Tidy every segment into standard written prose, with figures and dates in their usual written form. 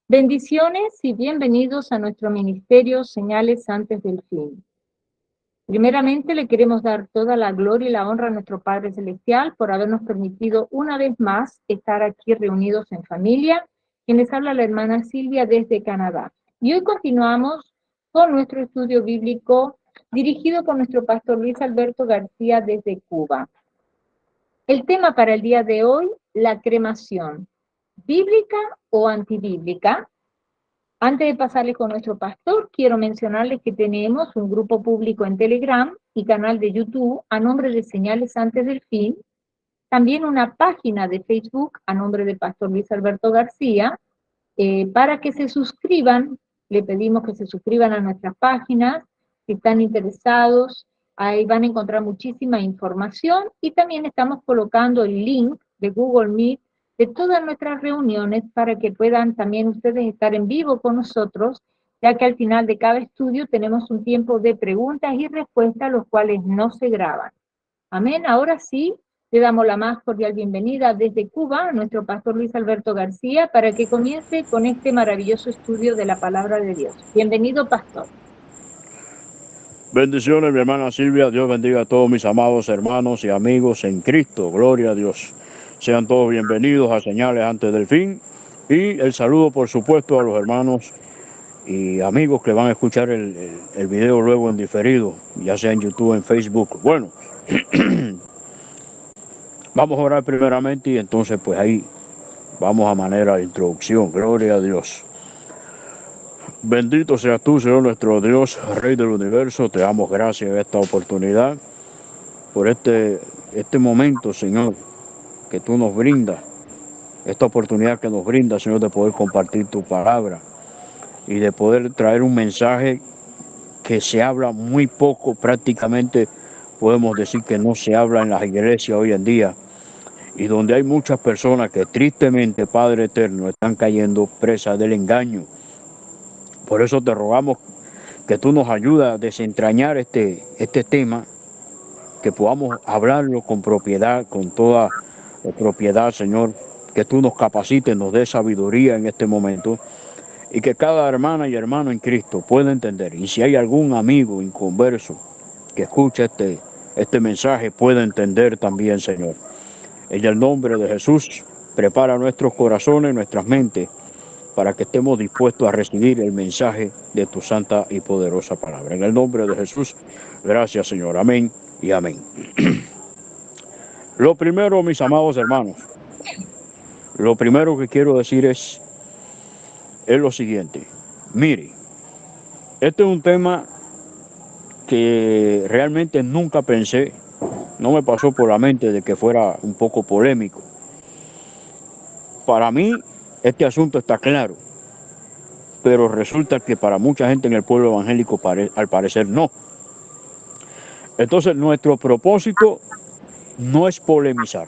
Bendiciones y bienvenidos a nuestro ministerio Señales antes del fin. Primeramente le queremos dar toda la gloria y la honra a nuestro Padre Celestial por habernos permitido una vez más estar aquí reunidos en familia. Quien les habla la hermana Silvia desde Canadá. Y hoy continuamos con nuestro estudio bíblico dirigido por nuestro pastor Luis Alberto García desde Cuba. El tema para el día de hoy, la cremación, ¿bíblica o antibíblica? Antes de pasarles con nuestro pastor, quiero mencionarles que tenemos un grupo público en Telegram y canal de YouTube a nombre de Señales antes del fin, también una página de Facebook a nombre de Pastor Luis Alberto García. Para que se suscriban, le pedimos que se suscriban a nuestras páginas, si están interesados, ahí van a encontrar muchísima información y también estamos colocando el link de Google Meet de todas nuestras reuniones para que puedan también ustedes estar en vivo con nosotros, ya que al final de cada estudio tenemos un tiempo de preguntas y respuestas, los cuales no se graban. Amén. Ahora sí, le damos la más cordial bienvenida desde Cuba a nuestro pastor Luis Alberto García para que comience con este maravilloso estudio de la palabra de Dios. Bienvenido, pastor. Bendiciones, mi hermana Silvia. Dios bendiga a todos mis amados hermanos y amigos en Cristo. Gloria a Dios. Sean todos bienvenidos a Señales antes del fin. Y el saludo, por supuesto, a los hermanos y amigos que van a escuchar el video luego en diferido, ya sea en YouTube, en Facebook. Bueno, vamos a orar primeramente y entonces pues ahí vamos a manera de introducción. Gloria a Dios. Bendito seas tú, Señor nuestro Dios, Rey del universo. Te damos gracias en esta oportunidad, por este momento, Señor, que tú nos brindas, esta oportunidad que nos brinda, Señor, de poder compartir tu palabra y de poder traer un mensaje que se habla muy poco, prácticamente podemos decir que no se habla en las iglesias hoy en día, y donde hay muchas personas que tristemente, Padre eterno, están cayendo presas del engaño. Por eso te rogamos que tú nos ayudes a desentrañar este tema, que podamos hablarlo con propiedad, con toda propiedad, Señor, que tú nos capacites, nos des sabiduría en este momento y que cada hermana y hermano en Cristo pueda entender. Y si hay algún amigo inconverso que escuche este mensaje, pueda entender también, Señor. En el nombre de Jesús, prepara nuestros corazones, nuestras mentes, para que estemos dispuestos a recibir el mensaje de tu santa y poderosa palabra. En el nombre de Jesús, gracias, Señor. Amén y amén. Lo primero, mis amados hermanos, lo primero que quiero decir es lo siguiente. Mire, este es un tema que realmente nunca pensé, no me pasó por la mente de que fuera un poco polémico. Para mí, este asunto está claro, pero resulta que para mucha gente en el pueblo evangélico, al parecer, no. Entonces, nuestro propósito no es polemizar.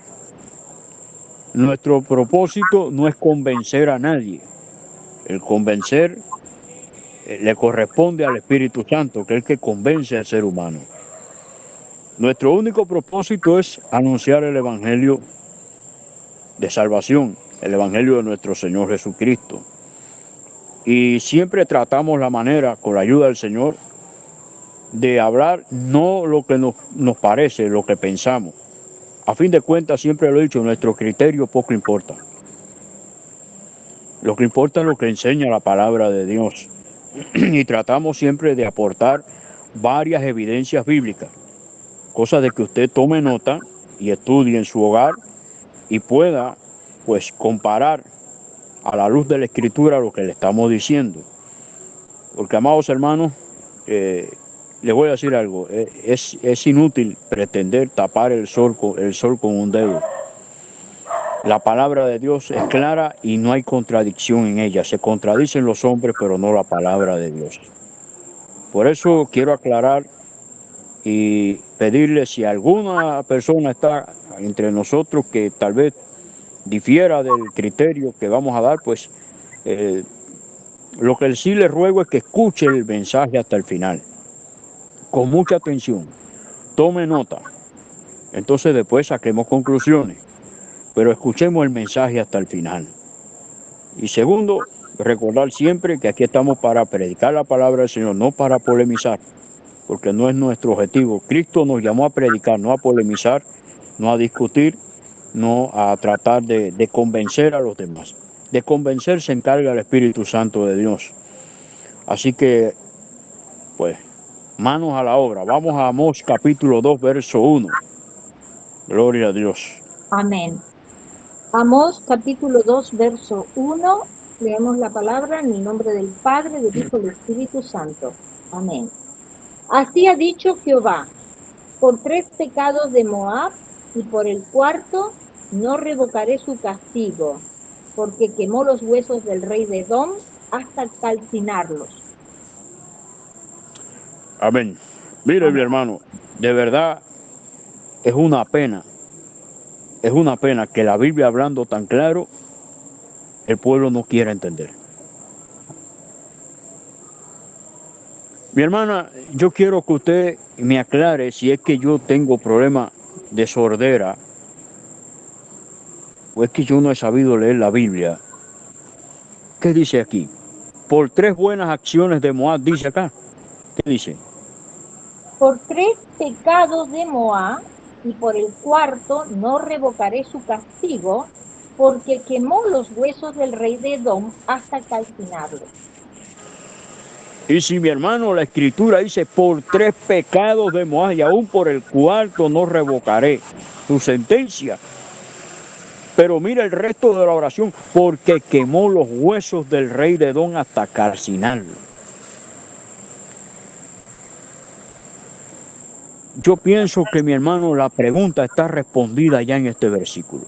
Nuestro propósito no es convencer a nadie. El convencer le corresponde al Espíritu Santo, que es el que convence al ser humano. Nuestro único propósito es anunciar el Evangelio de salvación, el Evangelio de nuestro Señor Jesucristo. Y siempre tratamos la manera, con la ayuda del Señor, de hablar no lo que nos parece, lo que pensamos. A fin de cuentas, siempre lo he dicho, nuestro criterio poco importa. Lo que importa es lo que enseña la palabra de Dios. Y tratamos siempre de aportar varias evidencias bíblicas, cosa de que usted tome nota y estudie en su hogar y pueda, pues, comparar a la luz de la Escritura lo que le estamos diciendo. Porque, amados hermanos, les voy a decir algo, es inútil pretender tapar el sol con un dedo. La palabra de Dios es clara y no hay contradicción en ella. Se contradicen los hombres, pero no la palabra de Dios. Por eso quiero aclarar y pedirle, si alguna persona está entre nosotros que tal vez difiera del criterio que vamos a dar, pues lo que sí le ruego es que escuche el mensaje hasta el final, con mucha atención, tome nota, entonces después saquemos conclusiones, pero escuchemos el mensaje hasta el final. Y segundo, recordar siempre que aquí estamos para predicar la palabra del Señor, no para polemizar, porque no es nuestro objetivo. Cristo nos llamó a predicar, no a polemizar, no a discutir, no a tratar de convencer a los demás. De convencer se encarga el Espíritu Santo de Dios. Así que, pues, manos a la obra. Vamos a Amós capítulo 2, verso 1. Gloria a Dios. Amén. Amós capítulo 2, verso 1. Leemos la palabra en el nombre del Padre, del Hijo y del Espíritu Santo. Amén. Así ha dicho Jehová: por 3 pecados de Moab y por el cuarto no revocaré su castigo, porque quemó los huesos del rey de Edom hasta calcinarlos. Amén. Mire, mi Amén. hermano, de verdad es una pena que la Biblia hablando tan claro, el pueblo no quiera entender. Mi hermana, yo quiero que usted me aclare si es que yo tengo problema de sordera o es que yo no he sabido leer la Biblia. ¿Qué dice aquí? Por 3 buenas acciones de Moab, dice acá. ¿Qué dice? Por 3 pecados de Moab y por el cuarto no revocaré su castigo, porque quemó los huesos del rey de Edom hasta calcinarlos. Y si mi hermano, la escritura dice, por 3 pecados de Moab y aún por el cuarto no revocaré su sentencia. Pero mira el resto de la oración, porque quemó los huesos del rey de Edom hasta calcinarlo. Yo pienso que mi hermano, la pregunta está respondida ya en este versículo.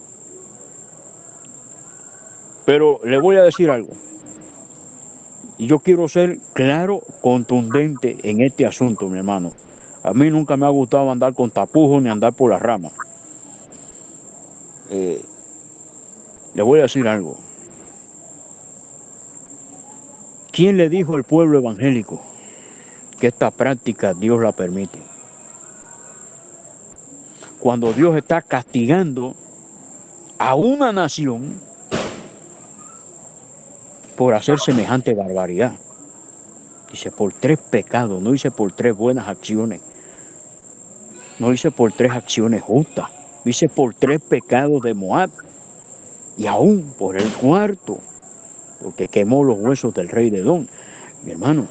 Pero le voy a decir algo. Y yo quiero ser claro, contundente en este asunto, mi hermano. A mí nunca me ha gustado andar con tapujos ni andar por las ramas. Le voy a decir algo. ¿Quién le dijo al pueblo evangélico que esta práctica Dios la permite? Cuando Dios está castigando a una nación por hacer semejante barbaridad. Dice por 3 pecados, no dice por 3 buenas acciones, no dice por 3 acciones justas, dice por 3 pecados de Moab y aún por el cuarto, porque quemó los huesos del rey de Edom. Mi hermano,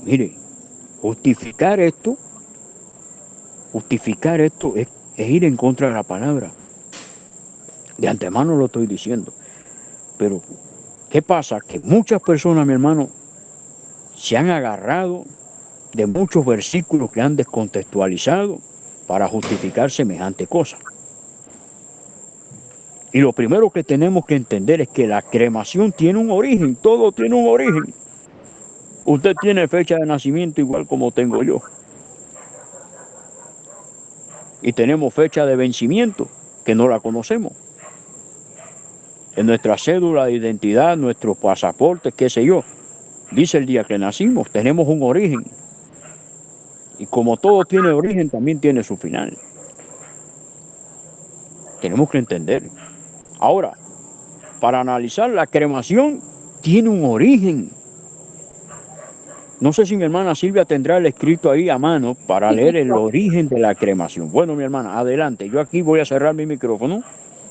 mire, justificar esto es ir en contra de la palabra. De antemano lo estoy diciendo. Pero, ¿qué pasa? Que muchas personas, mi hermano, se han agarrado de muchos versículos que han descontextualizado para justificar semejante cosa. Y lo primero que tenemos que entender es que la cremación tiene un origen, todo tiene un origen. Usted tiene fecha de nacimiento igual como tengo yo. Y tenemos fecha de vencimiento que no la conocemos. En nuestra cédula de identidad, nuestro pasaporte, qué sé yo, dice el día que nacimos, tenemos un origen. Y como todo tiene origen, también tiene su final. Tenemos que entender. Ahora, para analizar la cremación, tiene un origen. No sé si mi hermana Silvia tendrá el escrito ahí a mano para Sí, leer el pastor. origen de la cremación. Bueno, mi hermana, adelante. Yo aquí voy a cerrar mi micrófono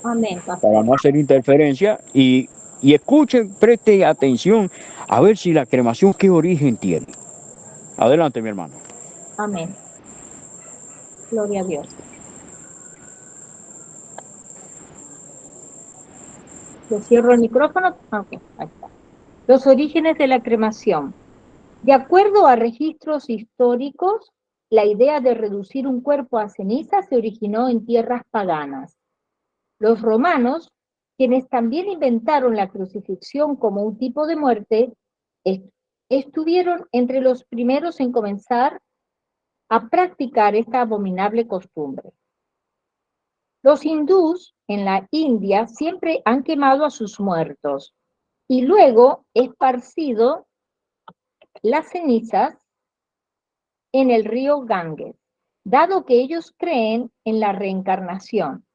Amén, para pastor. no hacer interferencia y escuchen, preste atención a ver si la cremación qué origen tiene. Adelante, mi hermano. Amén. Gloria a Dios. ¿Le cierro el micrófono? Ok, ahí está. Los orígenes de la cremación. De acuerdo a registros históricos, la idea de reducir un cuerpo a ceniza se originó en tierras paganas. Los romanos, quienes también inventaron la crucifixión como un tipo de muerte, estuvieron entre los primeros en comenzar a practicar esta abominable costumbre. Los hindús en la India siempre han quemado a sus muertos y luego esparcido las cenizas en el río Ganges, dado que ellos creen en la reencarnación.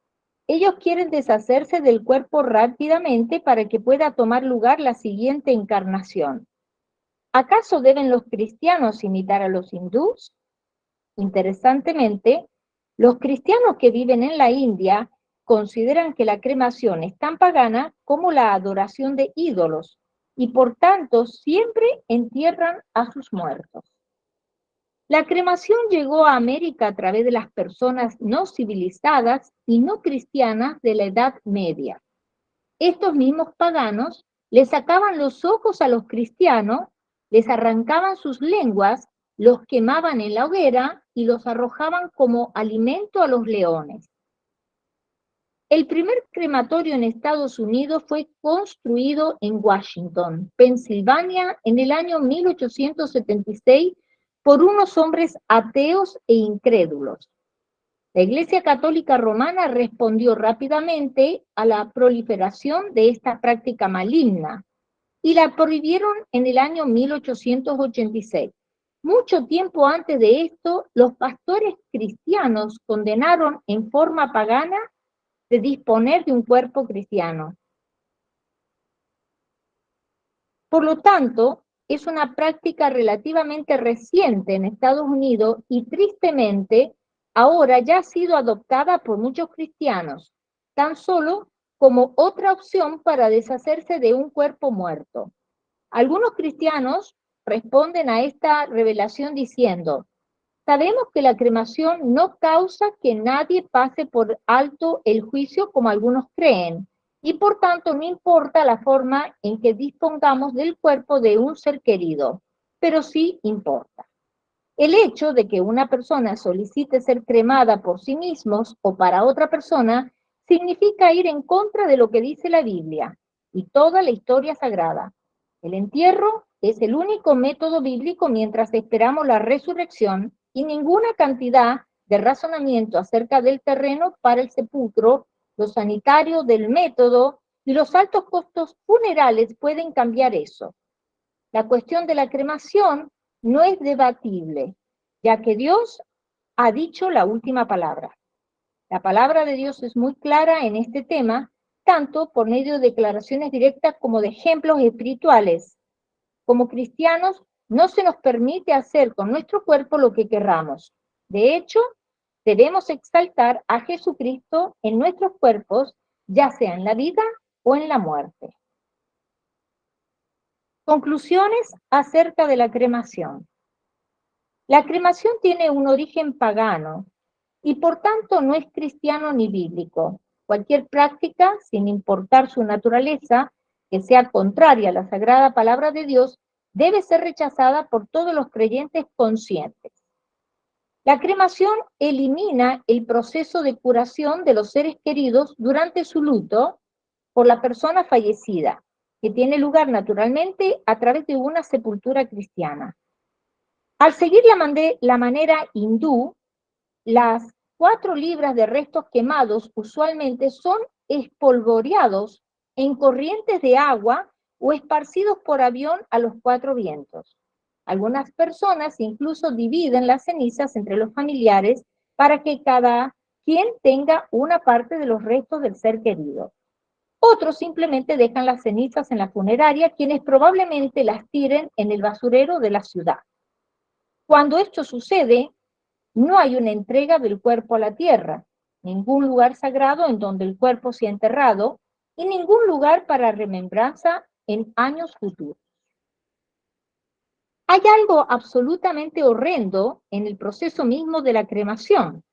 ellos quieren deshacerse del cuerpo rápidamente para que pueda tomar lugar la siguiente encarnación. ¿Acaso deben los cristianos imitar a los hindús? Interesantemente, los cristianos que viven en la India consideran que la cremación es tan pagana como la adoración de ídolos y por tanto siempre entierran a sus muertos. La cremación llegó a América a través de las personas no civilizadas y no cristianas de la Edad Media. Estos mismos paganos les sacaban los ojos a los cristianos, les arrancaban sus lenguas, los quemaban en la hoguera y los arrojaban como alimento a los leones. El primer crematorio en Estados Unidos fue construido en Washington, Pensilvania, en el año 1876 por unos hombres ateos e incrédulos. La Iglesia Católica Romana respondió rápidamente a la proliferación de esta práctica maligna y la prohibieron en el año 1886. Mucho tiempo antes de esto, los pastores cristianos condenaron en forma pagana de disponer de un cuerpo cristiano. Por lo tanto, es una práctica relativamente reciente en Estados Unidos y tristemente ahora ya ha sido adoptada por muchos cristianos, tan solo como otra opción para deshacerse de un cuerpo muerto. Algunos cristianos responden a esta revelación diciendo: sabemos que la cremación no causa que nadie pase por alto el juicio como algunos creen, y por tanto no importa la forma en que dispongamos del cuerpo de un ser querido, pero sí importa. El hecho de que una persona solicite ser cremada por sí mismos o para otra persona significa ir en contra de lo que dice la Biblia y toda la historia sagrada. El entierro es el único método bíblico mientras esperamos la resurrección y ninguna cantidad de razonamiento acerca del terreno para el sepulcro, lo sanitario del método y los altos costos funerales pueden cambiar eso. La cuestión de la cremación no es debatible, ya que Dios ha dicho la última palabra. La palabra de Dios es muy clara en este tema, tanto por medio de declaraciones directas como de ejemplos espirituales. Como cristianos, no se nos permite hacer con nuestro cuerpo lo que querramos. De hecho, debemos exaltar a Jesucristo en nuestros cuerpos, ya sea en la vida o en la muerte. Conclusiones acerca de la cremación. La cremación tiene un origen pagano y por tanto no es cristiano ni bíblico. Cualquier práctica, sin importar su naturaleza, que sea contraria a la sagrada palabra de Dios, debe ser rechazada por todos los creyentes conscientes. La cremación elimina el proceso de curación de los seres queridos durante su luto por la persona fallecida, que tiene lugar naturalmente a través de una sepultura cristiana. Al seguir la manera hindú, las 4 libras de restos quemados usualmente son espolvoreados en corrientes de agua o esparcidos por avión a los 4 vientos. Algunas personas incluso dividen las cenizas entre los familiares para que cada quien tenga una parte de los restos del ser querido. Otros simplemente dejan las cenizas en la funeraria, quienes probablemente las tiren en el basurero de la ciudad. Cuando esto sucede, no hay una entrega del cuerpo a la tierra, ningún lugar sagrado en donde el cuerpo sea enterrado y ningún lugar para remembranza en años futuros. Hay algo absolutamente horrendo en el proceso mismo de la cremación.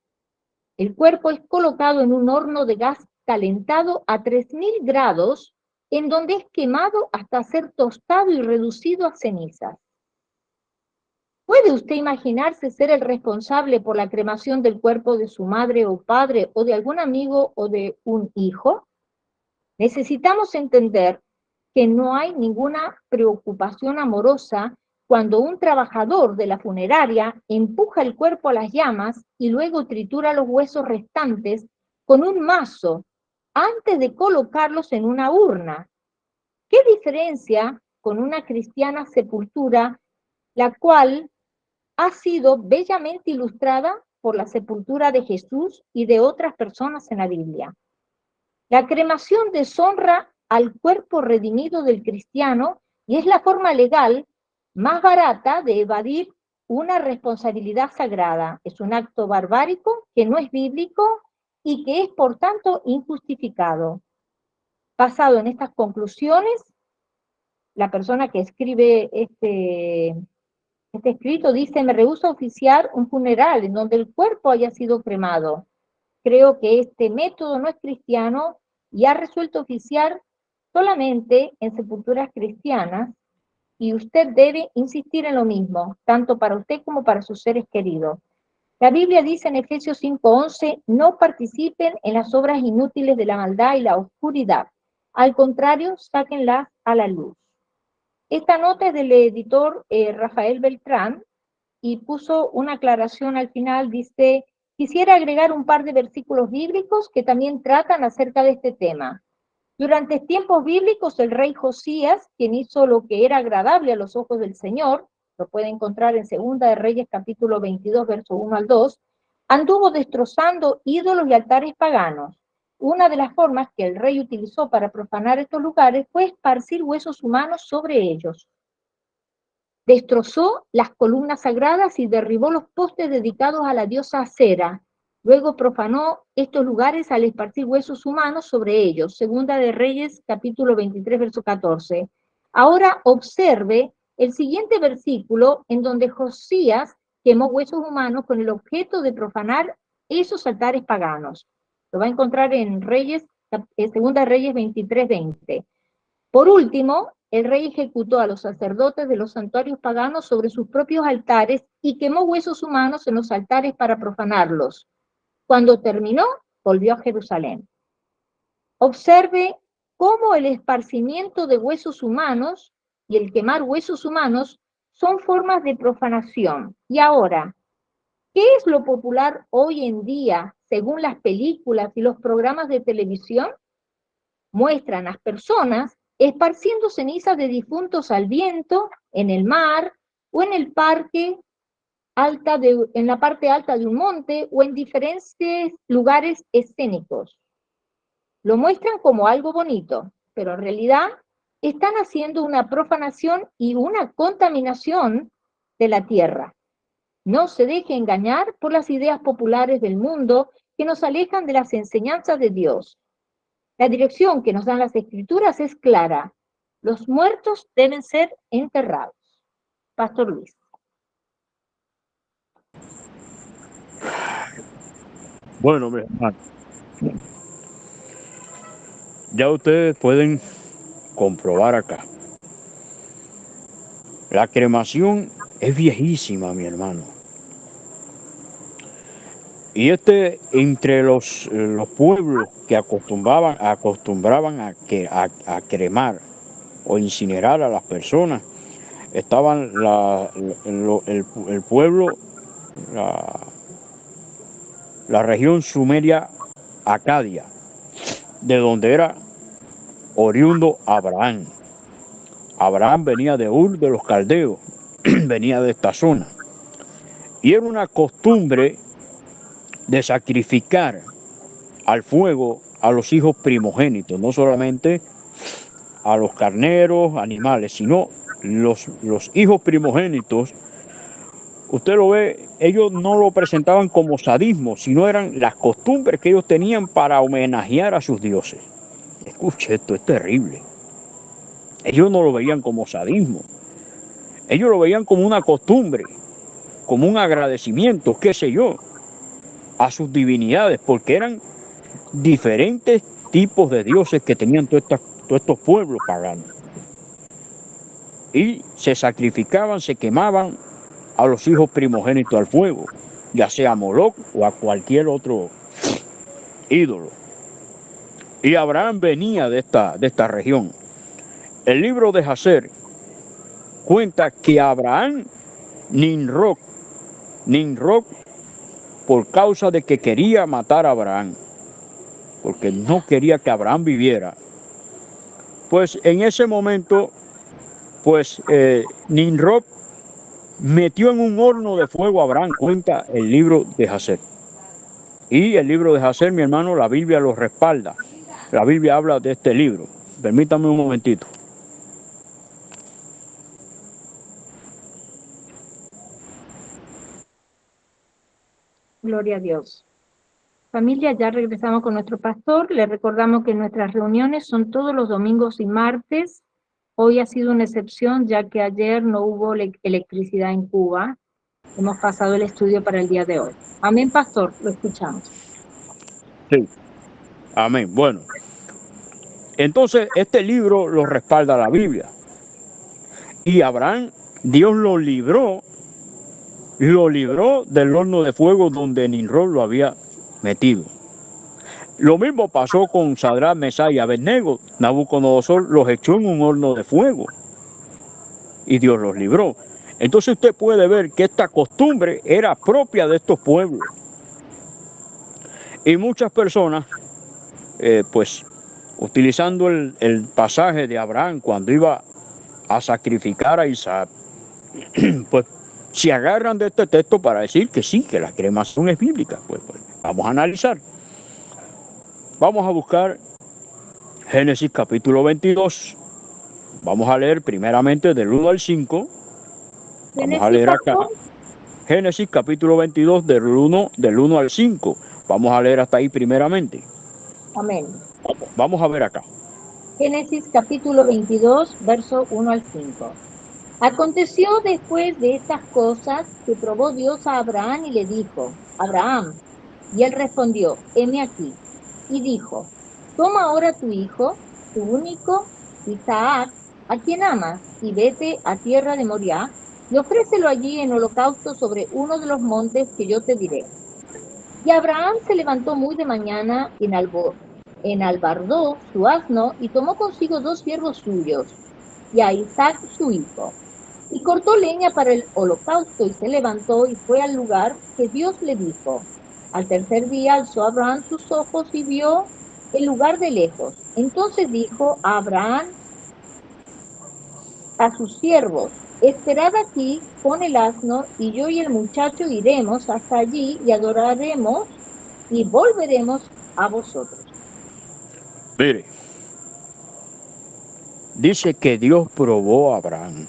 El cuerpo es colocado en un horno de gas calentado a 3000 grados, en donde es quemado hasta ser tostado y reducido a cenizas. ¿Puede usted imaginarse ser el responsable por la cremación del cuerpo de su madre o padre o de algún amigo o de un hijo? Necesitamos entender que no hay ninguna preocupación amorosa cuando un trabajador de la funeraria empuja el cuerpo a las llamas y luego tritura los huesos restantes con un mazo antes de colocarlos en una urna. ¿Qué diferencia con una cristiana sepultura, la cual ha sido bellamente ilustrada por la sepultura de Jesús y de otras personas en la Biblia? La cremación deshonra al cuerpo redimido del cristiano y es la forma legal más barata de evadir una responsabilidad sagrada. Es un acto barbárico que no es bíblico y que es, por tanto, injustificado. Basado en estas conclusiones, la persona que escribe este escrito dice: me rehúso a oficiar un funeral en donde el cuerpo haya sido cremado. Creo que este método no es cristiano y ha resuelto oficiar solamente en sepulturas cristianas, y usted debe insistir en lo mismo, tanto para usted como para sus seres queridos. La Biblia dice en Efesios 5:11, no participen en las obras inútiles de la maldad y la oscuridad. Al contrario, sáquenlas a la luz. Esta nota es del editor Rafael Beltrán y puso una aclaración al final, dice: quisiera agregar un par de versículos bíblicos que también tratan acerca de este tema. Durante tiempos bíblicos, el rey Josías, quien hizo lo que era agradable a los ojos del Señor, lo puede encontrar en Segunda de Reyes capítulo 22, verso 1 al 2, anduvo destrozando ídolos y altares paganos. Una de las formas que el rey utilizó para profanar estos lugares fue esparcir huesos humanos sobre ellos. Destrozó las columnas sagradas y derribó los postes dedicados a la diosa Acera. Luego profanó estos lugares al esparcir huesos humanos sobre ellos. Segunda de Reyes, capítulo 23, verso 14. Ahora observe el siguiente versículo en donde Josías quemó huesos humanos con el objeto de profanar esos altares paganos. Lo va a encontrar en Segunda de Reyes 23, 20. Por último, el rey ejecutó a los sacerdotes de los santuarios paganos sobre sus propios altares y quemó huesos humanos en los altares para profanarlos. Cuando terminó, volvió a Jerusalén. Observe cómo el esparcimiento de huesos humanos y el quemar huesos humanos son formas de profanación. Y ahora, ¿qué es lo popular hoy en día según las películas y los programas de televisión? Muestran a las personas esparciendo cenizas de difuntos al viento, en el mar o en el parque en la parte alta de un monte o en diferentes lugares escénicos. Lo muestran como algo bonito, pero en realidad están haciendo una profanación y una contaminación de la tierra. No se deje engañar por las ideas populares del mundo que nos alejan de las enseñanzas de Dios. La dirección que nos dan las Escrituras es clara. Los muertos deben ser enterrados. Pastor Luis. Bueno, mi hermano, ya ustedes pueden comprobar acá. La cremación es viejísima, mi hermano. Y entre los pueblos que acostumbraban a cremar o incinerar a las personas, estaban el pueblo, la región sumeria Acadia, de donde era oriundo Abraham. Abraham venía de Ur de los Caldeos, venía de esta zona. Y era una costumbre de sacrificar al fuego a los hijos primogénitos, no solamente a los carneros, animales, sino los hijos primogénitos. Usted lo ve, ellos no lo presentaban como sadismo, sino eran las costumbres que ellos tenían para homenajear a sus dioses. Escuche, esto es terrible. Ellos no lo veían como sadismo, ellos lo veían como una costumbre, como un agradecimiento, qué sé yo, a sus divinidades, porque eran diferentes tipos de dioses que tenían todos estos pueblos paganos. Y se sacrificaban, se quemaban a los hijos primogénitos al fuego, ya sea a Moloc o a cualquier otro ídolo. Y Abraham venía de esta región. El libro de Jacer cuenta que Abraham, Nimrod, por causa de que quería matar a Abraham, porque no quería que Abraham viviera, pues en ese momento, pues Nimrod metió en un horno de fuego a Abraham, cuenta el libro de Jacer. Y el libro de Jacer, mi hermano, la Biblia lo respalda. la Biblia habla de este libro. Permítame un momentito. Gloria a Dios. Familia, ya regresamos con nuestro pastor. Le recordamos que nuestras reuniones son todos los domingos y martes. Hoy ha sido una excepción, ya que ayer no hubo electricidad en Cuba. Hemos pasado el estudio para el día de hoy. Amén, pastor, lo escuchamos. Sí. Amén. Bueno, entonces este libro lo respalda la Biblia. Y Abraham, Dios lo libró del horno de fuego donde Nimrod lo había metido. Lo mismo pasó con Sadrach, Mesach y Abednego. Nabucodonosor los echó en un horno de fuego y Dios los libró. Entonces usted puede ver que esta costumbre era propia de estos pueblos. Y muchas personas, pues, utilizando el pasaje de Abraham cuando iba a sacrificar a Isaac, pues se agarran de este texto para decir que sí, que la cremación es bíblica. Pues vamos a analizar. Vamos a buscar Génesis capítulo 22. Vamos a leer primeramente del 1 al 5. Vamos a leer acá. Génesis capítulo 22 del 1 al 5. Vamos a leer hasta ahí primeramente. Amén. Vamos a ver acá. Génesis capítulo 22, verso 1 al 5. Aconteció después de estas cosas que probó Dios a Abraham y le dijo, Abraham, y él respondió, heme aquí. Y dijo, toma ahora tu hijo, tu único, Isaac, a quien amas, y vete a tierra de Moriah, y ofrécelo allí en holocausto sobre uno de los montes que yo te diré. Y Abraham se levantó muy de mañana, enalbardó su asno y tomó consigo 2 siervos suyos, y a Isaac su hijo, y cortó leña para el holocausto, y se levantó y fue al lugar que Dios le dijo. Al tercer día alzó Abraham sus ojos y vio el lugar de lejos. Entonces dijo a Abraham a sus siervos, esperad aquí con el asno, y yo y el muchacho iremos hasta allí y adoraremos y volveremos a vosotros. Mire, dice que Dios probó a Abraham.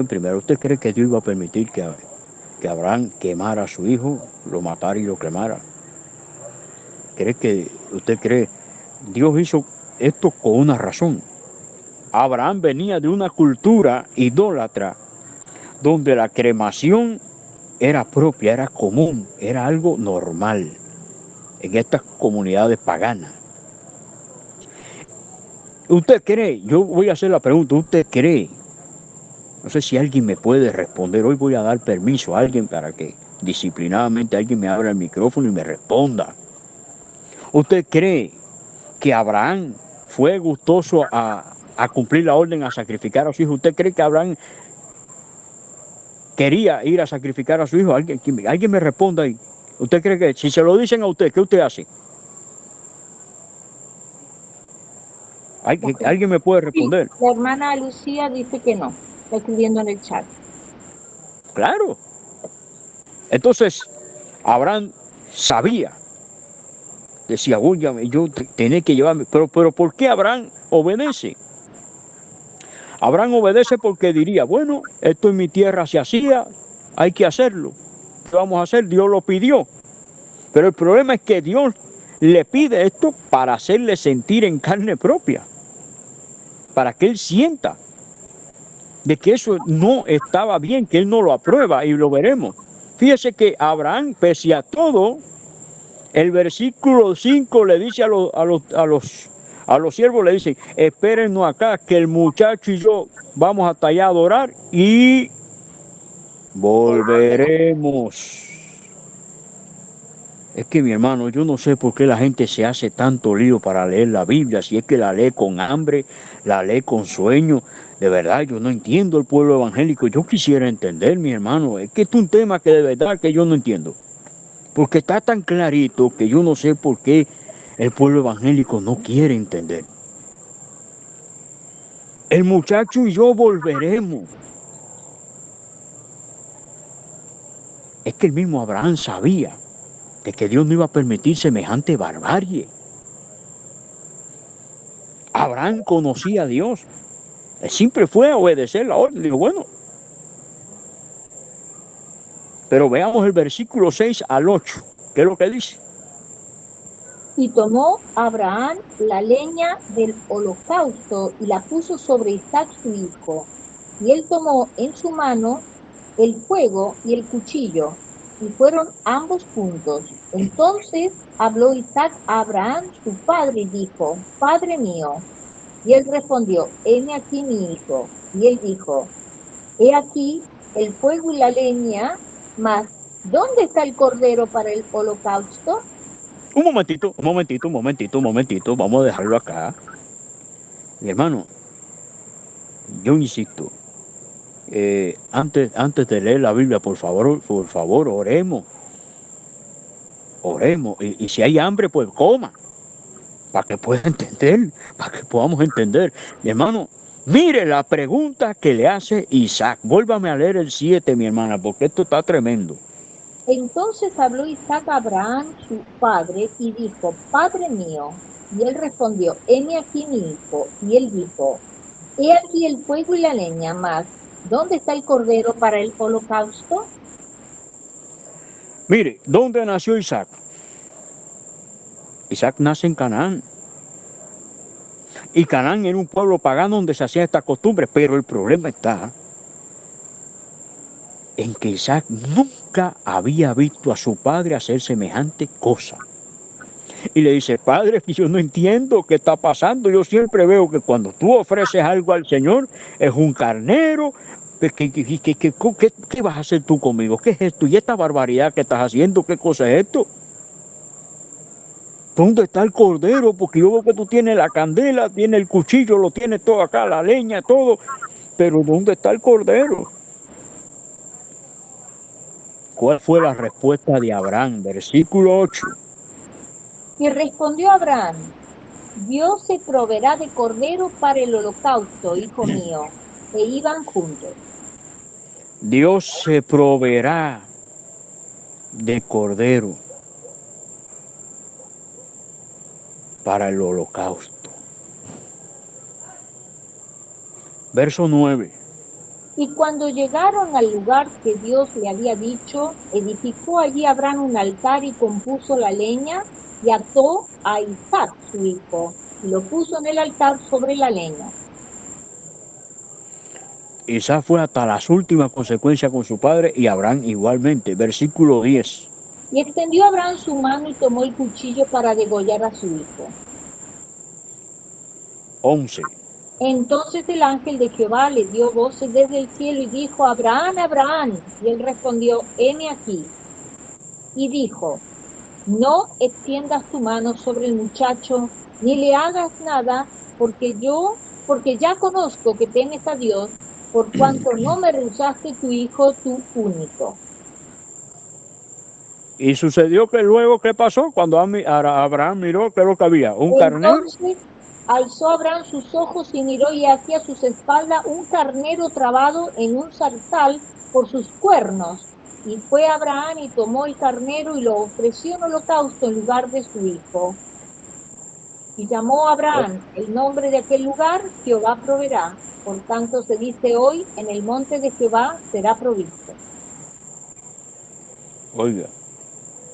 Primero, ¿usted cree que Dios iba a permitir que Abraham quemara a su hijo, lo matara y lo quemara? ¿Usted cree? Dios hizo esto con una razón. Abraham venía de una cultura idólatra donde la cremación era propia, era común, era algo normal en estas comunidades paganas. ¿Usted cree? Yo voy a hacer la pregunta, ¿usted cree? No sé si alguien me puede responder. Hoy voy a dar permiso a alguien para que disciplinadamente alguien me abra el micrófono y me responda. ¿Usted cree que Abraham fue gustoso a cumplir la orden a sacrificar a su hijo? ¿Usted cree que Abraham quería ir a sacrificar a su hijo? Alguien me responda ahí. ¿Usted cree que si se lo dicen a usted, qué usted hace? ¿Alguien me puede responder? Sí, la hermana Lucía dice que no, está escribiendo en el chat. Claro. Entonces, Abraham sabía, decía, oye, yo tenía que llevarme, pero ¿por qué Abraham obedece? Abraham obedece porque diría, bueno, esto en mi tierra se hacía, hay que hacerlo. ¿Qué vamos a hacer? Dios lo pidió. Pero el problema es que Dios le pide esto para hacerle sentir en carne propia, para que él sienta de que eso no estaba bien, que él no lo aprueba, y lo veremos. Fíjese que Abraham, pese a todo, el versículo 5 le dice a los siervos, le dice, espérennos acá, que el muchacho y yo vamos hasta allá a adorar y volveremos. Es que mi hermano, yo no sé por qué la gente se hace tanto lío para leer la Biblia, si es que la lee con hambre, la lee con sueño. De verdad, yo no entiendo el pueblo evangélico. Yo quisiera entender, mi hermano, es que es un tema que de verdad que yo no entiendo. Porque está tan clarito que yo no sé por qué el pueblo evangélico no quiere entender. El muchacho y yo volveremos. Es que el mismo Abraham sabía de que Dios no iba a permitir semejante barbarie. Abraham conocía a Dios. Él siempre fue a obedecer la orden. Digo, bueno. Pero veamos el versículo 6 al 8. ¿Qué es lo que dice? Y tomó Abraham la leña del holocausto y la puso sobre Isaac su hijo. Y él tomó en su mano el fuego y el cuchillo, y fueron ambos juntos. Entonces habló Isaac a Abraham su padre y dijo: Padre mío. Y él respondió: Heme aquí mi hijo. Y él dijo: He aquí el fuego y la leña, mas ¿dónde está el cordero para el holocausto? Un momentito. Vamos a dejarlo acá. Mi hermano, yo insisto, antes de leer la Biblia, por favor, oremos. Oremos. Y si hay hambre, pues coma. Para que pueda entender, para que podamos entender. Mi hermano, mire la pregunta que le hace Isaac. Vuélvame a leer el 7, mi hermana, porque esto está tremendo. Entonces habló Isaac a Abraham su padre y dijo: Padre mío. Y él respondió: Heme aquí mi hijo. Y él dijo: He aquí el fuego y la leña, mas ¿dónde está el cordero para el holocausto? Mire, ¿dónde nació Isaac? Isaac nace en Canaán. Y Canaán era un pueblo pagano donde se hacían estas costumbres, pero el problema está en que Isaac nunca había visto a su padre hacer semejante cosa. Y le dice: Padre, yo no entiendo qué está pasando. Yo siempre veo que cuando tú ofreces algo al Señor, es un carnero. ¿Qué vas a hacer tú conmigo? ¿Qué es esto? ¿Y esta barbaridad que estás haciendo? ¿Qué cosa es esto? ¿Dónde está el cordero? Porque yo veo que tú tienes la candela, tienes el cuchillo, lo tienes todo acá, la leña, todo. Pero ¿dónde está el cordero? ¿Cuál fue la respuesta de Abraham? Versículo 8. Y respondió Abraham: Dios se proveerá de cordero para el holocausto, hijo mío. E iban juntos. Dios se proveerá de cordero para el holocausto. Verso 9. Y cuando llegaron al lugar que Dios le había dicho, edificó allí Abraham un altar y compuso la leña y ató a Isaac, su hijo, y lo puso en el altar sobre la leña. Isaac fue hasta las últimas consecuencias con su padre y Abraham igualmente. Versículo 10. Y extendió Abraham su mano y tomó el cuchillo para degollar a su hijo. 11. Entonces el ángel de Jehová le dio voces desde el cielo y dijo: Abraham, Abraham. Y él respondió: heme aquí. Y dijo: no extiendas tu mano sobre el muchacho, ni le hagas nada, porque ya conozco que temes a Dios, por cuanto no me rehusaste tu hijo, tu único. Y sucedió que luego, ¿qué pasó? Cuando Abraham miró, ¿qué es lo que había? Un carnero. Entonces alzó Abraham sus ojos y miró, y hacia sus espaldas un carnero trabado en un zarzal por sus cuernos. Y fue Abraham y tomó el carnero y lo ofreció en holocausto en lugar de su hijo. Y llamó a Abraham el nombre de aquel lugar: Jehová proveerá. Por tanto se dice hoy: en el monte de Jehová será provisto. Oiga,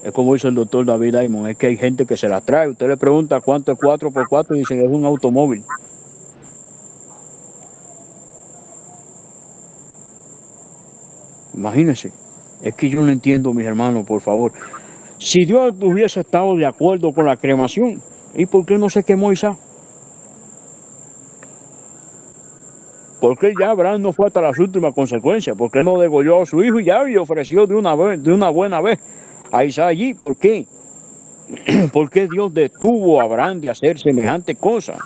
es como dice el doctor David Diamond, es que hay gente que se la trae. Usted le pregunta cuánto es 4x4 y dice que es un automóvil. Imagínense. Es que yo no entiendo, mis hermanos, por favor. Si Dios hubiese estado de acuerdo con la cremación, ¿y por qué no se quemó Isaac? ¿Por qué ya Abraham no fue hasta las últimas consecuencias? ¿Por qué no degolló a su hijo y ya le ofreció de una buena vez a Isaac allí? ¿Por qué? ¿Por qué Dios detuvo a Abraham de hacer semejante cosa?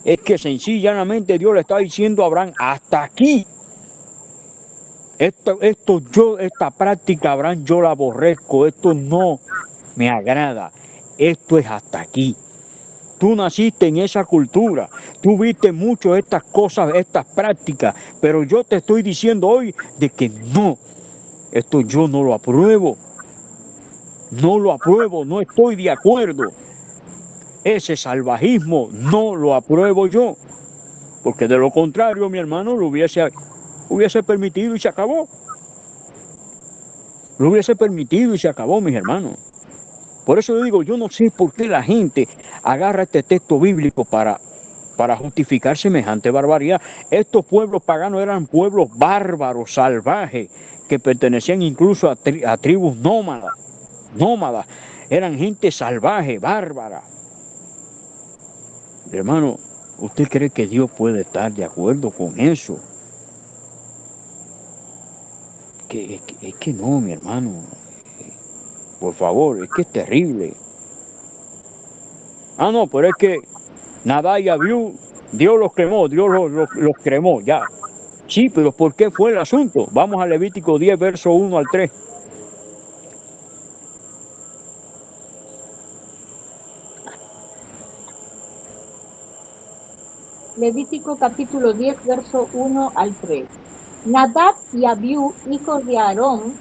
Es que sencillamente Dios le está diciendo a Abraham: hasta aquí. Esta práctica, Abraham, yo la aborrezco. Esto no me agrada. Esto es hasta aquí. Tú naciste en esa cultura, tú viste mucho estas cosas, estas prácticas, pero yo te estoy diciendo hoy de que no, esto yo no lo apruebo, no estoy de acuerdo. Ese salvajismo no lo apruebo yo, porque de lo contrario, mi hermano, lo hubiese permitido y se acabó. Lo hubiese permitido y se acabó, mis hermanos. Por eso yo digo, yo no sé por qué la gente agarra este texto bíblico para justificar semejante barbaridad. Estos pueblos paganos eran pueblos bárbaros, salvajes, que pertenecían incluso a tribus nómadas. Eran gente salvaje, bárbara. Hermano, ¿usted cree que Dios puede estar de acuerdo con eso? Es que no, mi hermano. Por favor, es que es terrible. Ah, no, pero es que Nadab y Abiú, Dios los cremó, Dios los cremó, ya. Sí, pero ¿por qué fue el asunto? Vamos a Levítico 10, verso 1 al 3. Levítico capítulo 10, verso 1 al 3. Nadab y Abiú, hijos de Aarón,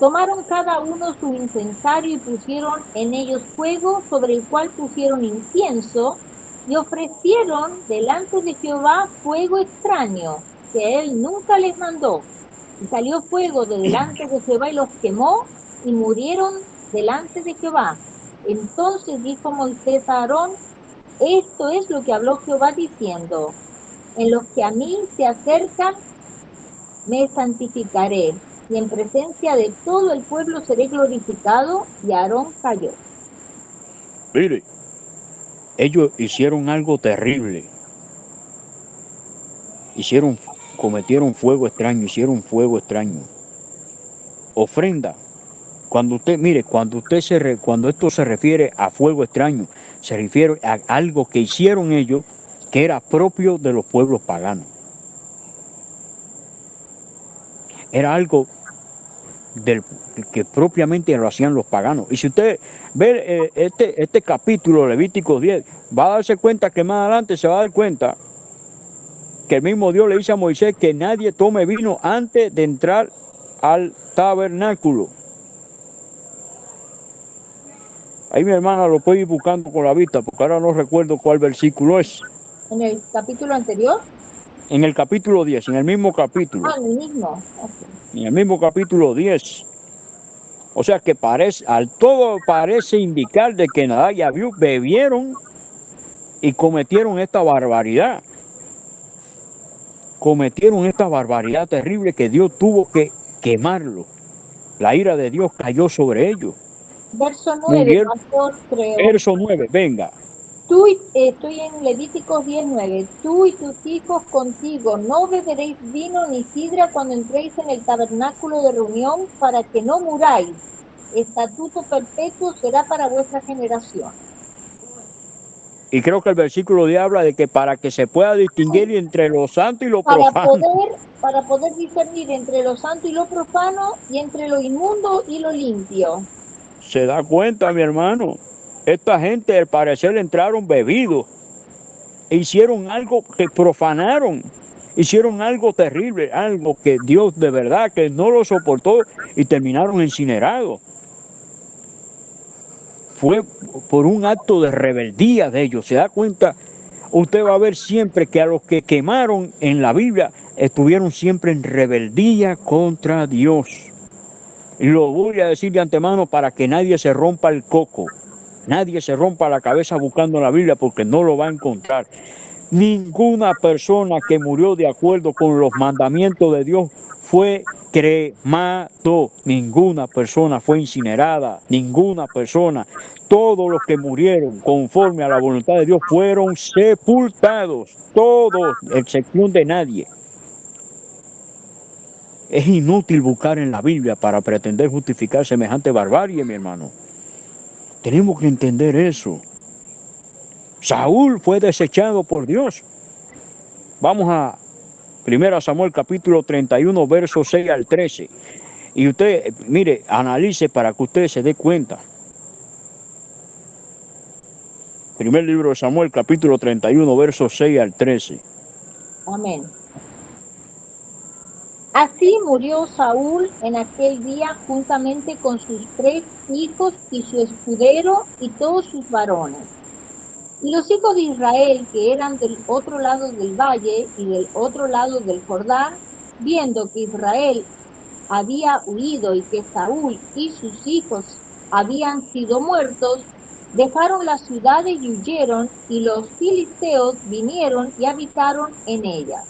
tomaron cada uno su incensario y pusieron en ellos fuego, sobre el cual pusieron incienso, y ofrecieron delante de Jehová fuego extraño, que él nunca les mandó. Y salió fuego de delante de Jehová y los quemó, y murieron delante de Jehová. Entonces dijo Moisés a Aarón: esto es lo que habló Jehová diciendo: en los que a mí se acercan, me santificaré, y en presencia de todo el pueblo seré glorificado. Y Aarón cayó. Mire, ellos hicieron algo terrible. Cometieron fuego extraño, hicieron fuego extraño. Ofrenda. Cuando esto se refiere a fuego extraño, se refiere a algo que hicieron ellos que era propio de los pueblos paganos. Era algo que propiamente lo hacían los paganos. Y si usted ve este capítulo, Levítico 10, va a darse cuenta que más adelante se va a dar cuenta que el mismo Dios le dice a Moisés que nadie tome vino antes de entrar al tabernáculo. Ahí mi hermana lo puede ir buscando con la vista, porque ahora no recuerdo cuál versículo es. ¿En el capítulo anterior? En el capítulo 10, en el mismo capítulo. Ah, en el mismo. Okay. En el mismo capítulo 10. O sea que todo parece indicar de que Nadab y Abiú bebieron y cometieron esta barbaridad. Cometieron esta barbaridad terrible que Dios tuvo que quemarlo. La ira de Dios cayó sobre ellos. Verso 9, pastor, creo. Verso 9, venga. Estoy en Levíticos 19. Tú y tus hijos contigo no beberéis vino ni sidra cuando entréis en el tabernáculo de reunión, para que no muráis. Estatuto perpetuo será para vuestra generación. Y creo que el versículo 10 habla de que para que se pueda distinguir entre lo santo y lo profano. Para poder discernir entre lo santo y lo profano, y entre lo inmundo y lo limpio. Se da cuenta, mi hermano. Esta gente al parecer entraron bebidos. E hicieron algo que profanaron. Hicieron algo terrible, algo que Dios de verdad que no lo soportó y terminaron incinerados. Fue por un acto de rebeldía de ellos. Se da cuenta, usted va a ver siempre que a los que quemaron en la Biblia estuvieron siempre en rebeldía contra Dios. Y lo voy a decir de antemano para que nadie se rompa el coco. Nadie se rompa la cabeza buscando la Biblia, porque no lo va a encontrar. Ninguna persona que murió de acuerdo con los mandamientos de Dios fue cremado. Ninguna persona fue incinerada. Ninguna persona. Todos los que murieron conforme a la voluntad de Dios fueron sepultados. Todos, excepción de nadie. Es inútil buscar en la Biblia para pretender justificar semejante barbarie, mi hermano. Tenemos que entender eso. Saúl fue desechado por Dios. Vamos a 1 Samuel capítulo 31, versos 6 al 13. Y usted, mire, analice para que usted se dé cuenta. Primer libro de Samuel capítulo 31, versos 6 al 13. Amén. Así murió Saúl en aquel día juntamente con sus 3 hijos y su escudero y todos sus varones. Y los hijos de Israel, que eran del otro lado del valle y del otro lado del Jordán, viendo que Israel había huido y que Saúl y sus hijos habían sido muertos, dejaron las ciudades y huyeron, y los filisteos vinieron y habitaron en ellas.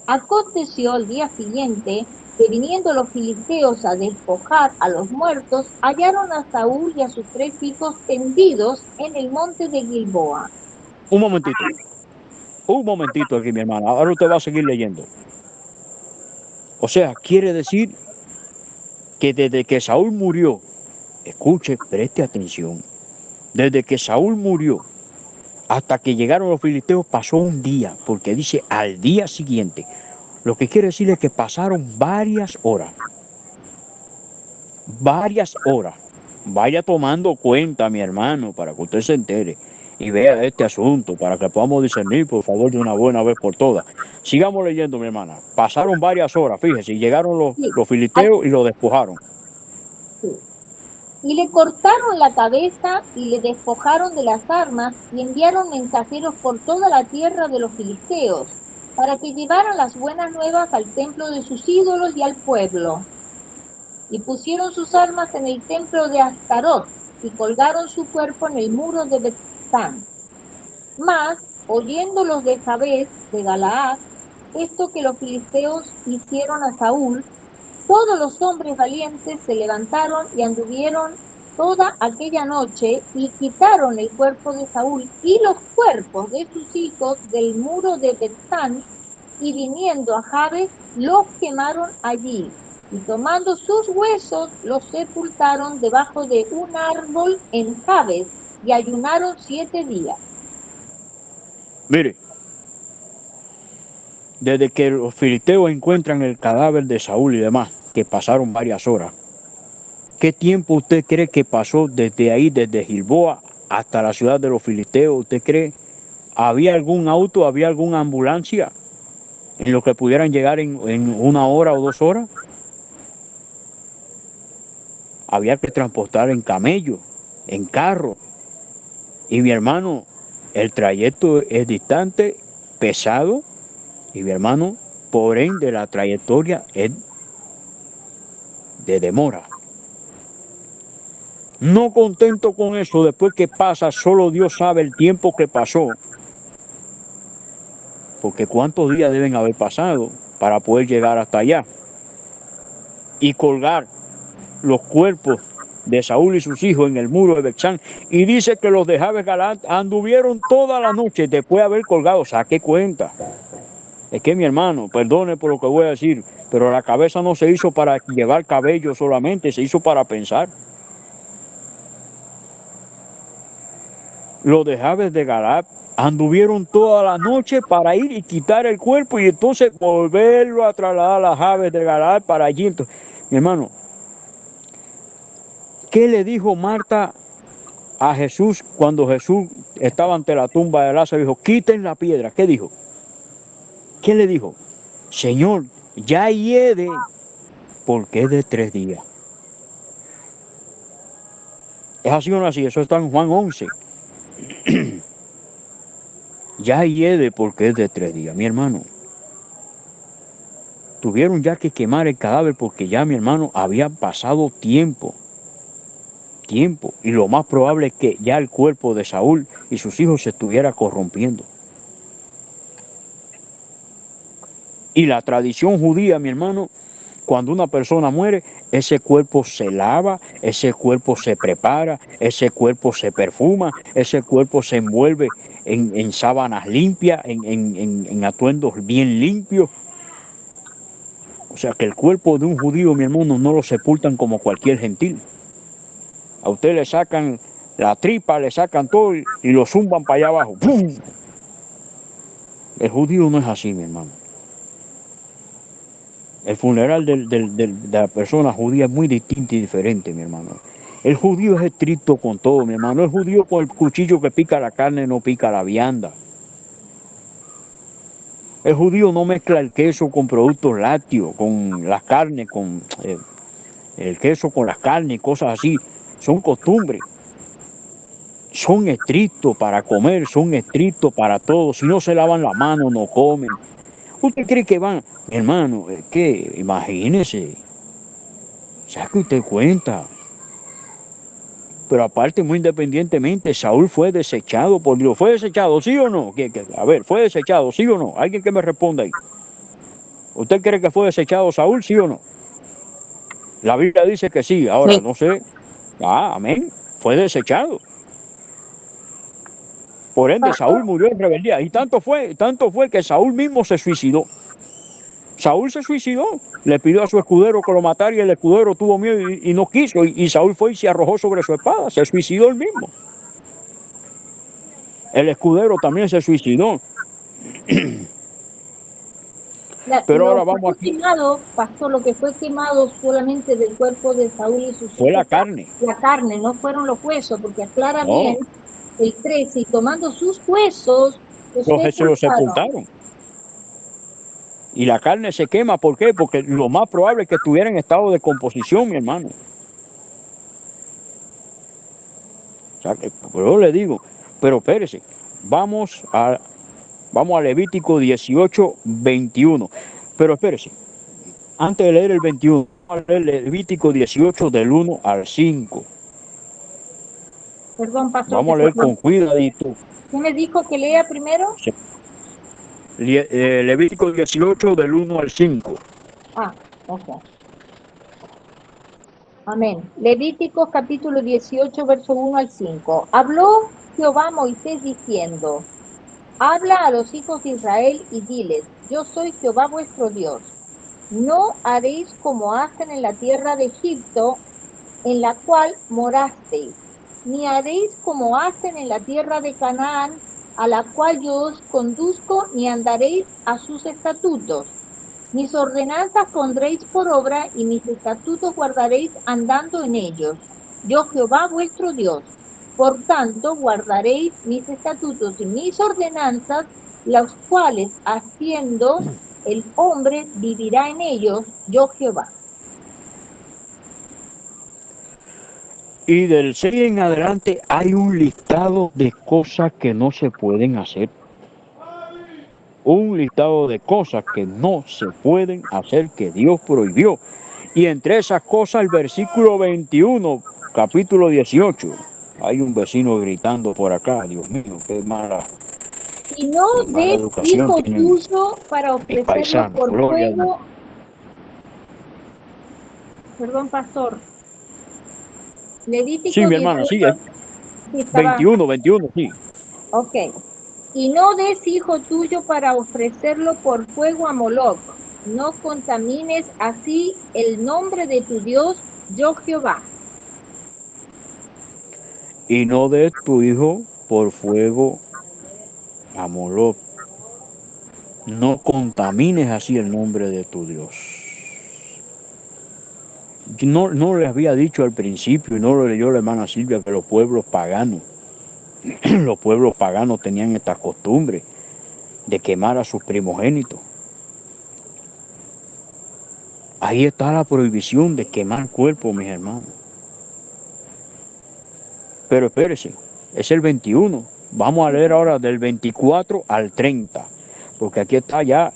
Aconteció al día siguiente que viniendo los filisteos a despojar a los muertos, hallaron a Saúl y a sus 3 hijos tendidos en el monte de Gilboa. Un momentito aquí, mi hermana. Ahora usted va a seguir leyendo. O sea, quiere decir que desde que Saúl murió, escuche, preste atención, desde que Saúl murió hasta que llegaron los filisteos pasó un día, porque dice al día siguiente. Lo que quiere decir es que pasaron varias horas. Varias horas. Vaya tomando cuenta, mi hermano, para que usted se entere y vea este asunto, para que podamos discernir, por favor, de una buena vez por todas. Sigamos leyendo, mi hermana. Pasaron varias horas, fíjese, y llegaron Sí, los filisteos y lo despojaron. sí. Y le cortaron la cabeza y le despojaron de las armas y enviaron mensajeros por toda la tierra de los filisteos para que llevaran las buenas nuevas al templo de sus ídolos y al pueblo. Y pusieron sus armas en el templo de Astarot y colgaron su cuerpo en el muro de Betzán. Mas, oyendo los de Jabes de Galaad, esto que los filisteos hicieron a Saúl, todos los hombres valientes se levantaron y anduvieron toda aquella noche y quitaron el cuerpo de Saúl y los cuerpos de sus hijos del muro de Betzán, y viniendo a Jabes los quemaron allí, y tomando sus huesos los sepultaron debajo de un árbol en Jabes, y ayunaron 7 días. Mire, desde que los filisteos encuentran el cadáver de Saúl y demás, que pasaron varias horas, ¿qué tiempo usted cree que pasó desde ahí, desde Gilboa hasta la ciudad de los filisteos? ¿Usted cree? ¿Había algún auto, había alguna ambulancia en lo que pudieran llegar en 1 hora o 2 horas? Había que transportar en camello, en carro. Y mi hermano, el trayecto es distante, pesado, y mi hermano, por ende, la trayectoria es de demora. No contento con eso, después que pasa, solo Dios sabe el tiempo que pasó, porque cuántos días deben haber pasado para poder llegar hasta allá y colgar los cuerpos de Saúl y sus hijos en el muro de Betzán. Y dice que los de Jabes Galad anduvieron toda la noche después de haber colgado. Saque cuenta. Es que mi hermano, perdone por lo que voy a decir, pero la cabeza no se hizo para llevar cabello solamente, se hizo para pensar. Los de Jabes de Galad anduvieron toda la noche para ir y quitar el cuerpo y entonces volverlo a trasladar a las Jabes de Galad para allí. Entonces, mi hermano, ¿qué le dijo Marta a Jesús cuando Jesús estaba ante la tumba de Lázaro? Dijo, quiten la piedra. ¿Qué dijo? ¿Qué le dijo? Señor, ya hiede, porque es de 3 días. ¿Es así o no así? Eso está en Juan 11. Ya hiede porque es de 3 días. Mi hermano, tuvieron ya que quemar el cadáver porque ya, mi hermano, había pasado tiempo. Y lo más probable es que ya el cuerpo de Saúl y sus hijos se estuviera corrompiendo. Y la tradición judía, mi hermano, cuando una persona muere, ese cuerpo se lava, ese cuerpo se prepara, ese cuerpo se perfuma, ese cuerpo se envuelve en sábanas limpias, en atuendos bien limpios. O sea que el cuerpo de un judío, mi hermano, no lo sepultan como cualquier gentil. A usted le sacan la tripa, le sacan todo y lo zumban para allá abajo. ¡Pum! El judío no es así, mi hermano. El funeral de la persona judía es muy distinto y diferente, mi hermano. El judío es estricto con todo, mi hermano. El judío con el cuchillo que pica la carne no pica la vianda. El judío no mezcla el queso con productos lácteos, con las carnes, con el queso con las carnes, cosas así. Son costumbres. son estrictos para comer, son estrictos para todo. Si no se lavan la mano, no comen. ¿Usted cree que van, hermano? ¿Qué? Imagínese. Saque usted cuenta. Pero aparte, muy independientemente, Saúl fue desechado por Dios. ¿Fue desechado, sí o no? A ver, ¿fue desechado, sí o no? Alguien que me responda ahí. ¿Usted cree que fue desechado Saúl, sí o no? La Biblia dice que sí. Ahora, Sí. no sé. Amén. Fue desechado. Por ende, Saúl murió en rebeldía. Y tanto fue que Saúl mismo se suicidó. Saúl se suicidó. Le pidió a su escudero que lo matara y el escudero tuvo miedo y no quiso. Y Saúl fue y se arrojó sobre su espada. Se suicidó él mismo. El escudero también se suicidó. Pero ahora Lo que vamos fue aquí. quemado, pastor, lo que fue quemado solamente del cuerpo de Saúl y sus Fue la hijos, carne. la carne, no fueron los huesos, porque aclara bien No, el 13, y tomando sus huesos, los se lo sepultaron. sepultaron. Y la carne se quema. ¿Por qué? Porque lo más probable es que estuviera en estado de composición, mi hermano. O sea, que, yo le digo, pero espérese, vamos a Levítico 18, 21. Pero espérese, antes de leer el 21, vamos a leer Levítico 18 del 1 al 5. Perdón, pastor, Vamos a leer ¿qué con cuidadito. me dijo que lea primero? Levítico 18 del 1 al 5. Ah, ok. Amén. Levíticos capítulo 18, verso 1 al 5. Habló Jehová a Moisés diciendo: habla a los hijos de Israel y diles: yo soy Jehová vuestro Dios. No haréis como hacen en la tierra de Egipto, en la cual morasteis, ni haréis como hacen en la tierra de Canaán, a la cual yo os conduzco, ni andaréis a sus estatutos. Mis ordenanzas pondréis por obra y mis estatutos guardaréis andando en ellos. Yo Jehová vuestro Dios. Por tanto, guardaréis mis estatutos y mis ordenanzas, los cuales haciendo el hombre vivirá en ellos, yo Jehová. Y del 6 en adelante hay un listado de cosas que no se pueden hacer. Un listado de cosas que no se pueden hacer, que Dios prohibió. Y entre esas cosas el versículo 21, capítulo 18. Hay un vecino gritando por acá, Dios mío, Y no qué mala des educación hijo tienen tuyo para mis ofrecerlo paisanos. por Gloria a Dios. fuego. Perdón, pastor. Sí, Levítico mi hermana, 18, sí, sí, estaba. 21, 21, sí. Ok. Y no des hijo tuyo para ofrecerlo por fuego a Moloc. No contamines así el nombre de tu Dios, yo Jehová. Y no des tu hijo por fuego a Moloc. No contamines así el nombre de tu Dios. No le había dicho al principio, y no lo leyó la hermana Silvia, que los pueblos paganos, los pueblos paganos tenían esta costumbre de quemar a sus primogénitos. Ahí está la prohibición de quemar cuerpos, mis hermanos. Pero espérese, es el 21. Vamos a leer ahora del 24 al 30, porque aquí está ya,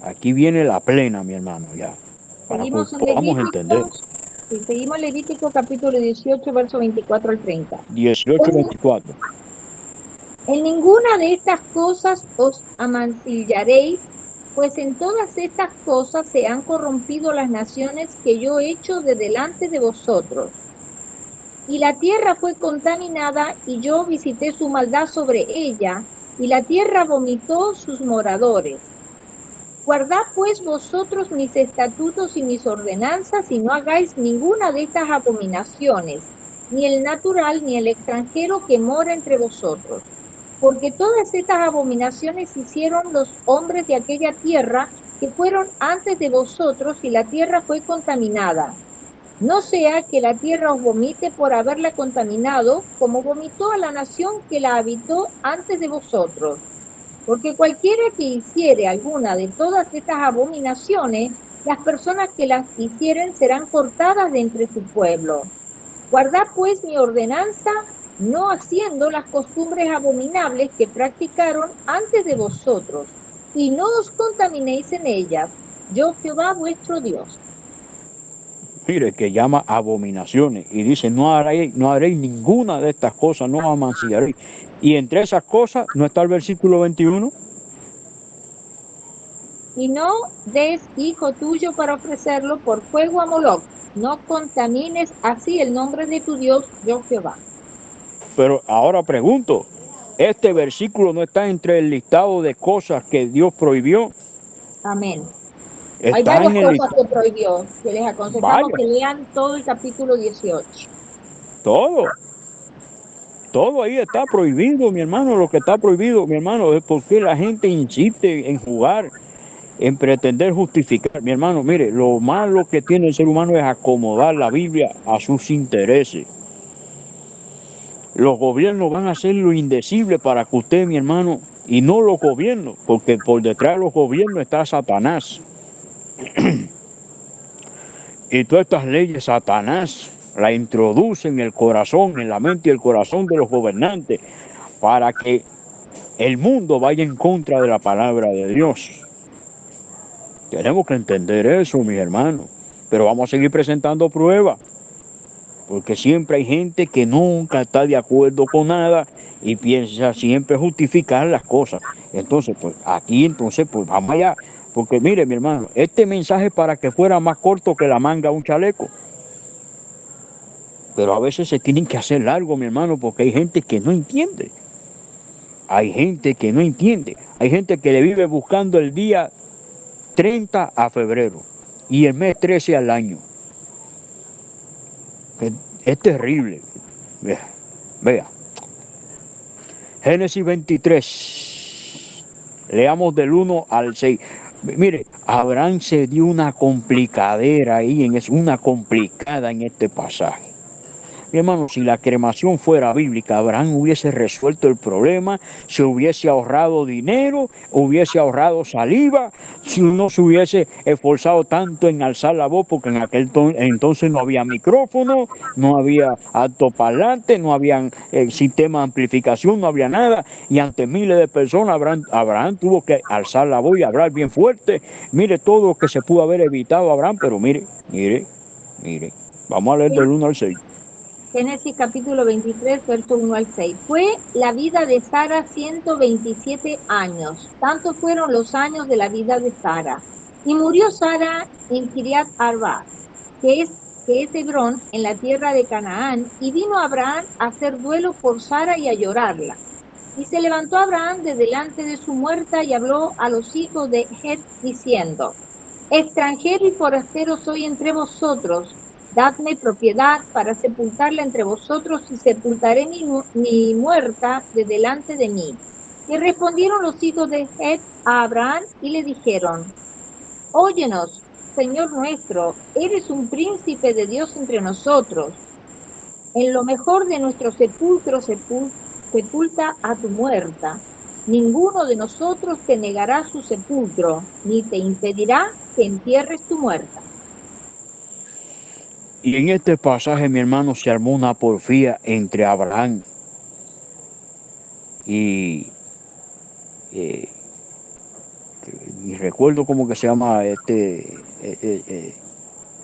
aquí viene la plena, mi hermano, ya, para que Seguimos en podamos entender. Levítico, y seguimos Levítico capítulo 18, verso 24 al 30. 18, 24. En ninguna de estas cosas os amancillaréis, pues en todas estas cosas se han corrompido las naciones que yo he hecho de delante de vosotros. Y la tierra fue contaminada, y yo visité su maldad sobre ella, y la tierra vomitó sus moradores. Guardad pues vosotros mis estatutos y mis ordenanzas, y no hagáis ninguna de estas abominaciones, ni el natural ni el extranjero que mora entre vosotros. Porque todas estas abominaciones hicieron los hombres de aquella tierra que fueron antes de vosotros, y la tierra fue contaminada. No sea que la tierra os vomite por haberla contaminado, como vomitó a la nación que la habitó antes de vosotros. Porque cualquiera que hiciere alguna de todas estas abominaciones, las personas que las hicieren serán cortadas de entre su pueblo. Guardad pues mi ordenanza no haciendo las costumbres abominables que practicaron antes de vosotros, y no os contaminéis en ellas. Yo Jehová vuestro Dios. Mire, que llama abominaciones y dice, no haréis ninguna de estas cosas, no amanciaréis. Y entre esas cosas, ¿no está el versículo 21? Y no des hijo tuyo para ofrecerlo por fuego a Moloc. No contamines así el nombre de tu Dios, yo Jehová. Pero ahora pregunto, ¿este versículo no está entre el listado de cosas que Dios prohibió? Amén. Hay Está varias en el cosas listado. que prohibió, que les aconsejamos Vaya, que lean todo el capítulo 18. todo. Todo ahí está prohibido, mi hermano. Lo que está prohibido, mi hermano, es porque la gente insiste en jugar, en pretender justificar. Mi hermano, mire, lo malo que tiene el ser humano es acomodar la Biblia a sus intereses. Los gobiernos van a hacer lo indecible para que usted, mi hermano, y no los gobiernos, porque por detrás de los gobiernos está Satanás. Y todas estas leyes, Satanás la introduce en el corazón, en la mente y el corazón de los gobernantes, para que el mundo vaya en contra de la palabra de Dios. Tenemos que entender eso, mis hermanos. Pero vamos a seguir presentando pruebas, porque siempre hay gente que nunca está de acuerdo con nada y piensa siempre justificar las cosas. Entonces, pues aquí, entonces, pues vamos allá. Porque mire, mi hermano, este mensaje para que fuera más corto que la manga de un chaleco. Pero a veces se tienen que hacer largo, mi hermano, porque hay gente que no entiende. Hay gente que no entiende. Hay gente que le vive buscando el día 30 a febrero y el mes 13 al año. Es terrible. Vea, vea. Génesis 23. Leamos del 1 al 6. Mire, Abraham se dio una complicadera ahí, una complicada en este pasaje. Mi hermano, si la cremación fuera bíblica, Abraham hubiese resuelto el problema, se hubiese ahorrado dinero, hubiese ahorrado saliva, si no se hubiese esforzado tanto en alzar la voz, porque en aquel entonces no había micrófono, no había altoparlante, no había sistema de amplificación, no había nada, y ante miles de personas Abraham tuvo que alzar la voz y hablar bien fuerte. Mire todo lo que se pudo haber evitado Abraham, pero mire, vamos a leer del 1 al 6. Génesis capítulo 23, verso 1 al 6. Fue la vida de Sara 127 años. Tantos fueron los años de la vida de Sara. Y murió Sara en Kiriat Arba, que es Hebrón, en la tierra de Canaán, y vino Abraham a hacer duelo por Sara y a llorarla. Y se levantó Abraham de delante de su muerta y habló a los hijos de Het diciendo: extranjero y forastero soy entre vosotros, dadme propiedad para sepultarla entre vosotros y sepultaré mi muerta de delante de mí. Y respondieron los hijos de Het a Abraham y le dijeron: óyenos, Señor nuestro, eres un príncipe de Dios entre nosotros. En lo mejor de nuestro sepulcro sepulta a tu muerta. Ninguno de nosotros te negará su sepulcro, ni te impedirá que entierres tu muerta. Y en este pasaje, mi hermano, se armó una porfía entre Abraham y, eh, y recuerdo cómo que se llama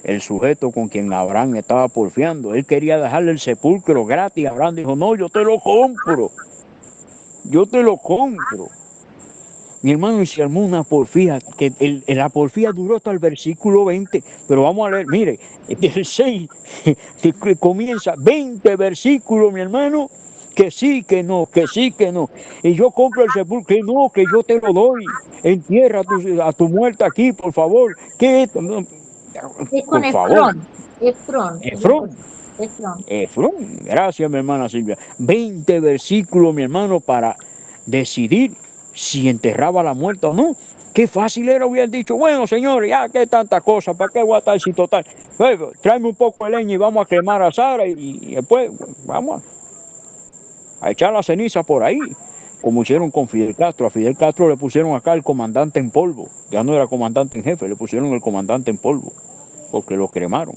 el sujeto con quien Abraham estaba porfiando. Él quería dejarle el sepulcro gratis. Abraham dijo, no, yo te lo compro, yo te lo compro. Mi hermano, y se armó una porfía, que la porfía duró hasta el versículo 20, pero vamos a leer, mire, del 6 que comienza 20 versículos, mi hermano, que sí, que no, que sí, que no. Y yo compro el sepulcro, que no, que yo te lo doy. Entierra a tu muerta aquí, por favor. Que no, Es con por favor. Efrón, Efrón, Efrón, Efrón. Efrón, gracias mi hermana Silvia. 20 versículos, mi hermano, para decidir si enterraba a la muerta o no. Qué fácil era, hubieran dicho, bueno, señores, ya que tanta cosa, ¿para qué voy a estar sin total? Luego, tráeme un poco de leña y vamos a quemar a Sara y después vamos a echar la ceniza por ahí, como hicieron con Fidel Castro. A Fidel Castro le pusieron acá el comandante en polvo, ya no era comandante en jefe, le pusieron el comandante en polvo, porque lo cremaron.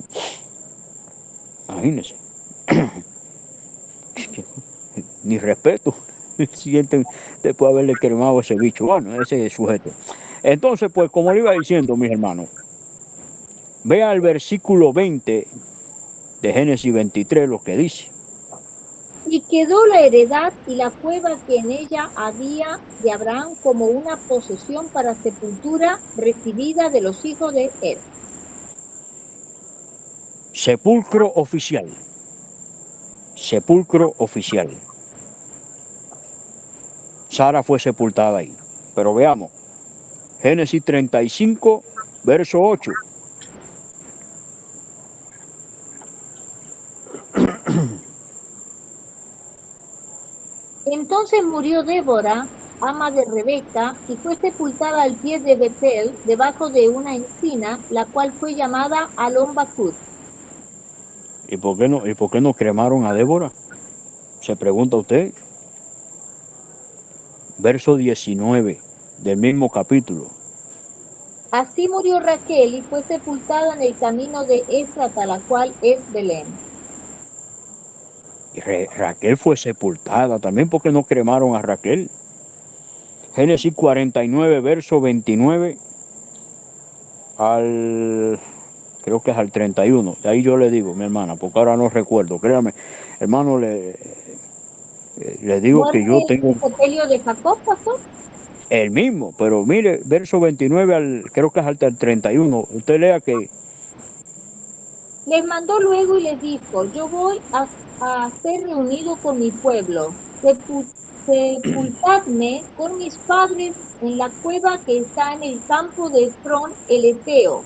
Imagínense. ni respeto sienten después de haberle quemado ese bicho, bueno, ese sujeto. Entonces, pues, como le iba diciendo, mis hermanos, vea el versículo 20 de Génesis 23, lo que dice. Y quedó la heredad y la cueva que en ella había de Abraham como una posesión para sepultura recibida de los hijos de Ed. Sepulcro oficial. Sepulcro oficial. Sara fue sepultada ahí. Pero veamos, Génesis 35, verso 8. Entonces murió Débora, ama de Rebeca, y fue sepultada al pie de Betel, debajo de una encina, la cual fue llamada Alon Bacut. ¿Y por qué no cremaron a Débora? Se pregunta usted. Verso 19 del mismo capítulo. Así murió Raquel y fue sepultada en el camino de Éfrata, la cual es Belén. Y Raquel fue sepultada también porque no cremaron a Raquel. Génesis 49, verso 29 al, creo que es al 31. De ahí yo le digo, mi hermana, porque ahora no recuerdo, créame, hermano, le digo que ¿Muerte yo en tengo el sepelio de Jacob, pastor? el mismo, pero mire, verso 29 al, creo que es hasta el 31. Usted lea que Les mandó luego y les dijo, yo voy a ser reunido con mi pueblo. Sepultadme con mis padres en la cueva que está en el campo de Efrón el Eteo,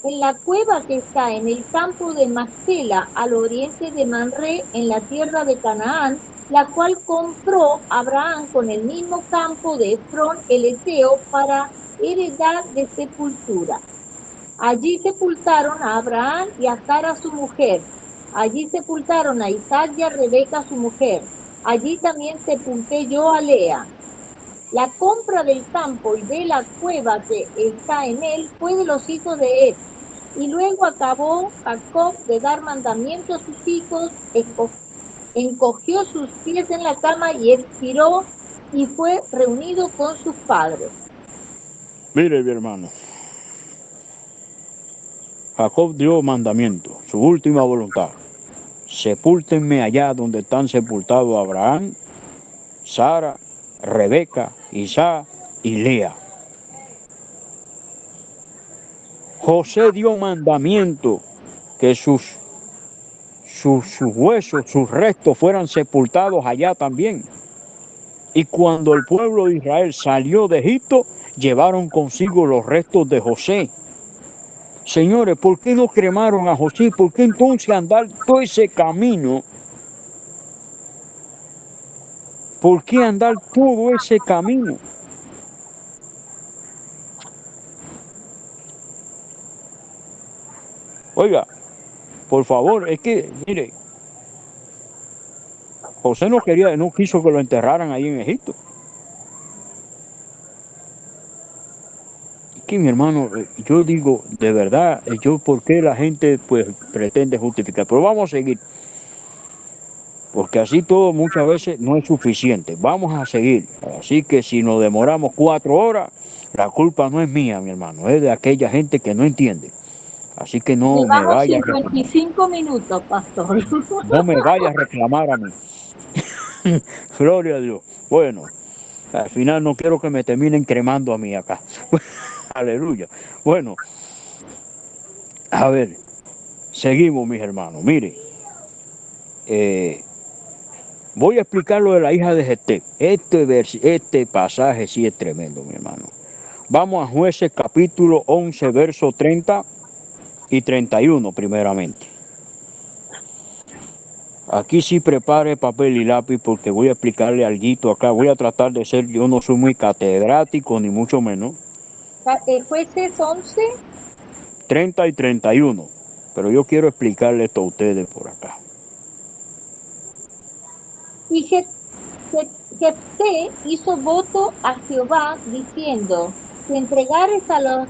en la cueva que está en el campo de Macpela, al oriente de Manré, en la tierra de Canaán, la cual compró Abraham con el mismo campo de Efrón el Eteo para heredad de sepultura. Allí sepultaron a Abraham y a Sara su mujer. Allí sepultaron a Isaac y a Rebeca su mujer. Allí también sepulté yo a Lea. La compra del campo y de la cueva que está en él fue de los hijos de Ed. Y luego acabó Jacob de dar mandamiento a sus hijos, encogió sus pies en la cama y expiró y fue reunido con sus padres. mire, mi hermano, Jacob dio mandamiento, su última voluntad. Sepúltenme allá donde están sepultados Abraham, Sara, Rebeca, Isaac y Lea. José dio mandamiento que sus huesos, sus restos fueran sepultados allá también. Y cuando el pueblo de Israel salió de Egipto, llevaron consigo los restos de José. Señores, ¿por qué no cremaron a José? ¿Por qué entonces andar todo ese camino? ¿Por qué andar todo ese camino? Oiga, por favor, es que, mire, José no quiso que lo enterraran ahí en Egipto. Es que mi hermano, yo digo, de verdad, ¿por qué la gente pues pretende justificar? Pero vamos a seguir, porque así todo muchas veces no es suficiente. Vamos a seguir. Así que si nos demoramos 4 horas, la culpa no es mía, mi hermano, es de aquella gente que no entiende. Así que no me Llevamos vaya a reclamar. 55 minutos, pastor. No me vaya a reclamar a mí. Gloria a Dios. Bueno, al final no quiero que me terminen cremando a mí acá. Aleluya. Bueno, a ver, seguimos, mis hermanos. Mire, voy a explicar lo de la hija de Gesté. Este pasaje sí es tremendo, mi hermano. Vamos a Jueces capítulo 11, verso 30 y 31 primeramente. Aquí sí prepare papel y lápiz porque voy a explicarle algo acá. Voy a tratar de ser, yo no soy muy catedrático ni mucho menos. Jueces 11. 30 y 31. Pero yo quiero explicarle esto a ustedes por acá. Y Jefté hizo voto a Jehová diciendo, si entregares a los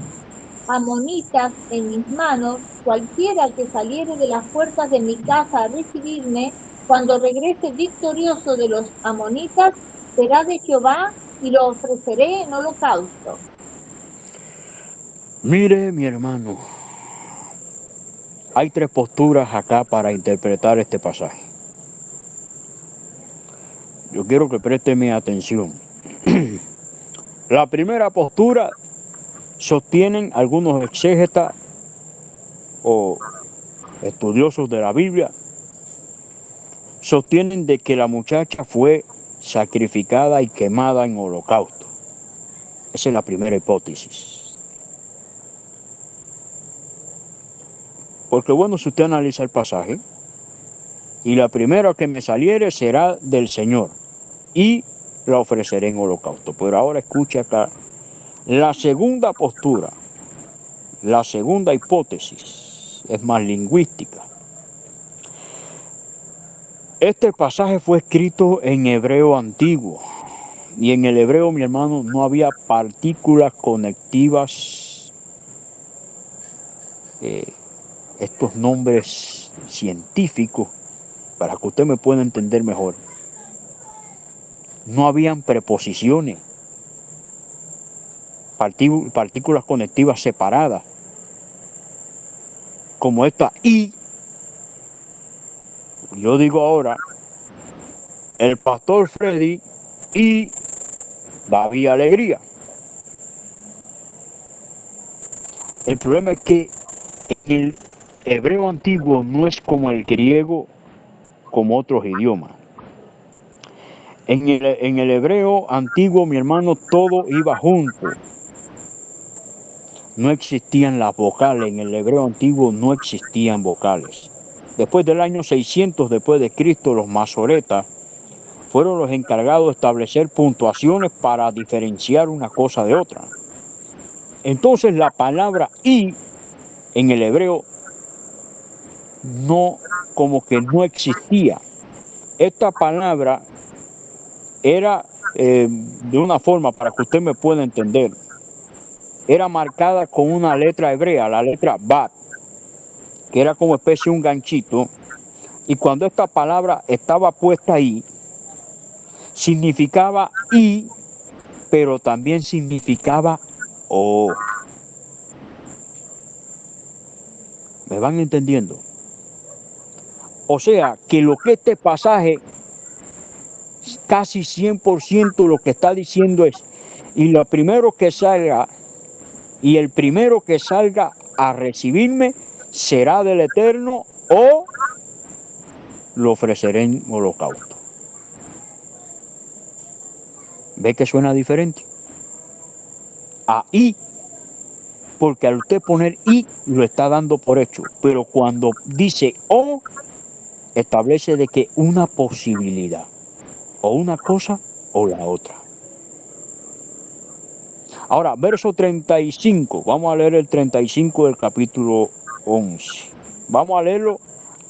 amonitas en mis manos, cualquiera que saliere de las puertas de mi casa a recibirme, Cuando regrese victorioso de los amonitas, será de Jehová y lo ofreceré en holocausto. Mire, mi hermano, hay tres posturas acá para interpretar este pasaje. Yo quiero que preste mi atención. La primera postura sostienen algunos exégetas o estudiosos de la Biblia, sostienen de que la muchacha fue sacrificada y quemada en holocausto. Esa es la primera hipótesis. Porque bueno, si usted analiza el pasaje, y la primera que me saliere será del Señor, y la ofreceré en holocausto. Pero ahora escucha acá, la segunda postura, la segunda hipótesis, es más lingüística. Este pasaje fue escrito en hebreo antiguo, y en el hebreo, mi hermano, no había partículas conectivas, estos nombres científicos, para que usted me pueda entender mejor. No habían preposiciones, partículas conectivas separadas, como esta y. Yo digo ahora, el pastor Freddy y David Alegría. El problema es que el hebreo antiguo no es como el griego, como otros idiomas. En el hebreo antiguo, mi hermano, todo iba junto. No existían las vocales. En el hebreo antiguo no existían vocales. Después del año 600 después de Cristo, los masoretas fueron los encargados de establecer puntuaciones para diferenciar una cosa de otra. Entonces la palabra y en el hebreo no, como que no existía. Esta palabra era de una forma, para que usted me pueda entender, era marcada con una letra hebrea, la letra Bat, que era como especie de un ganchito, y cuando esta palabra estaba puesta ahí, significaba y, pero también significaba o. ¿Me van entendiendo? O sea, que lo que este pasaje, casi 100% lo que está diciendo es, y lo primero que salga, y el primero que salga a recibirme será del Eterno o lo ofreceré en holocausto. ¿Ve que suena diferente? A y, porque al usted poner y lo está dando por hecho, pero cuando dice o, establece de que una posibilidad, o una cosa o la otra. Ahora, verso 35, vamos a leer el 35 del capítulo 11. Vamos a leerlo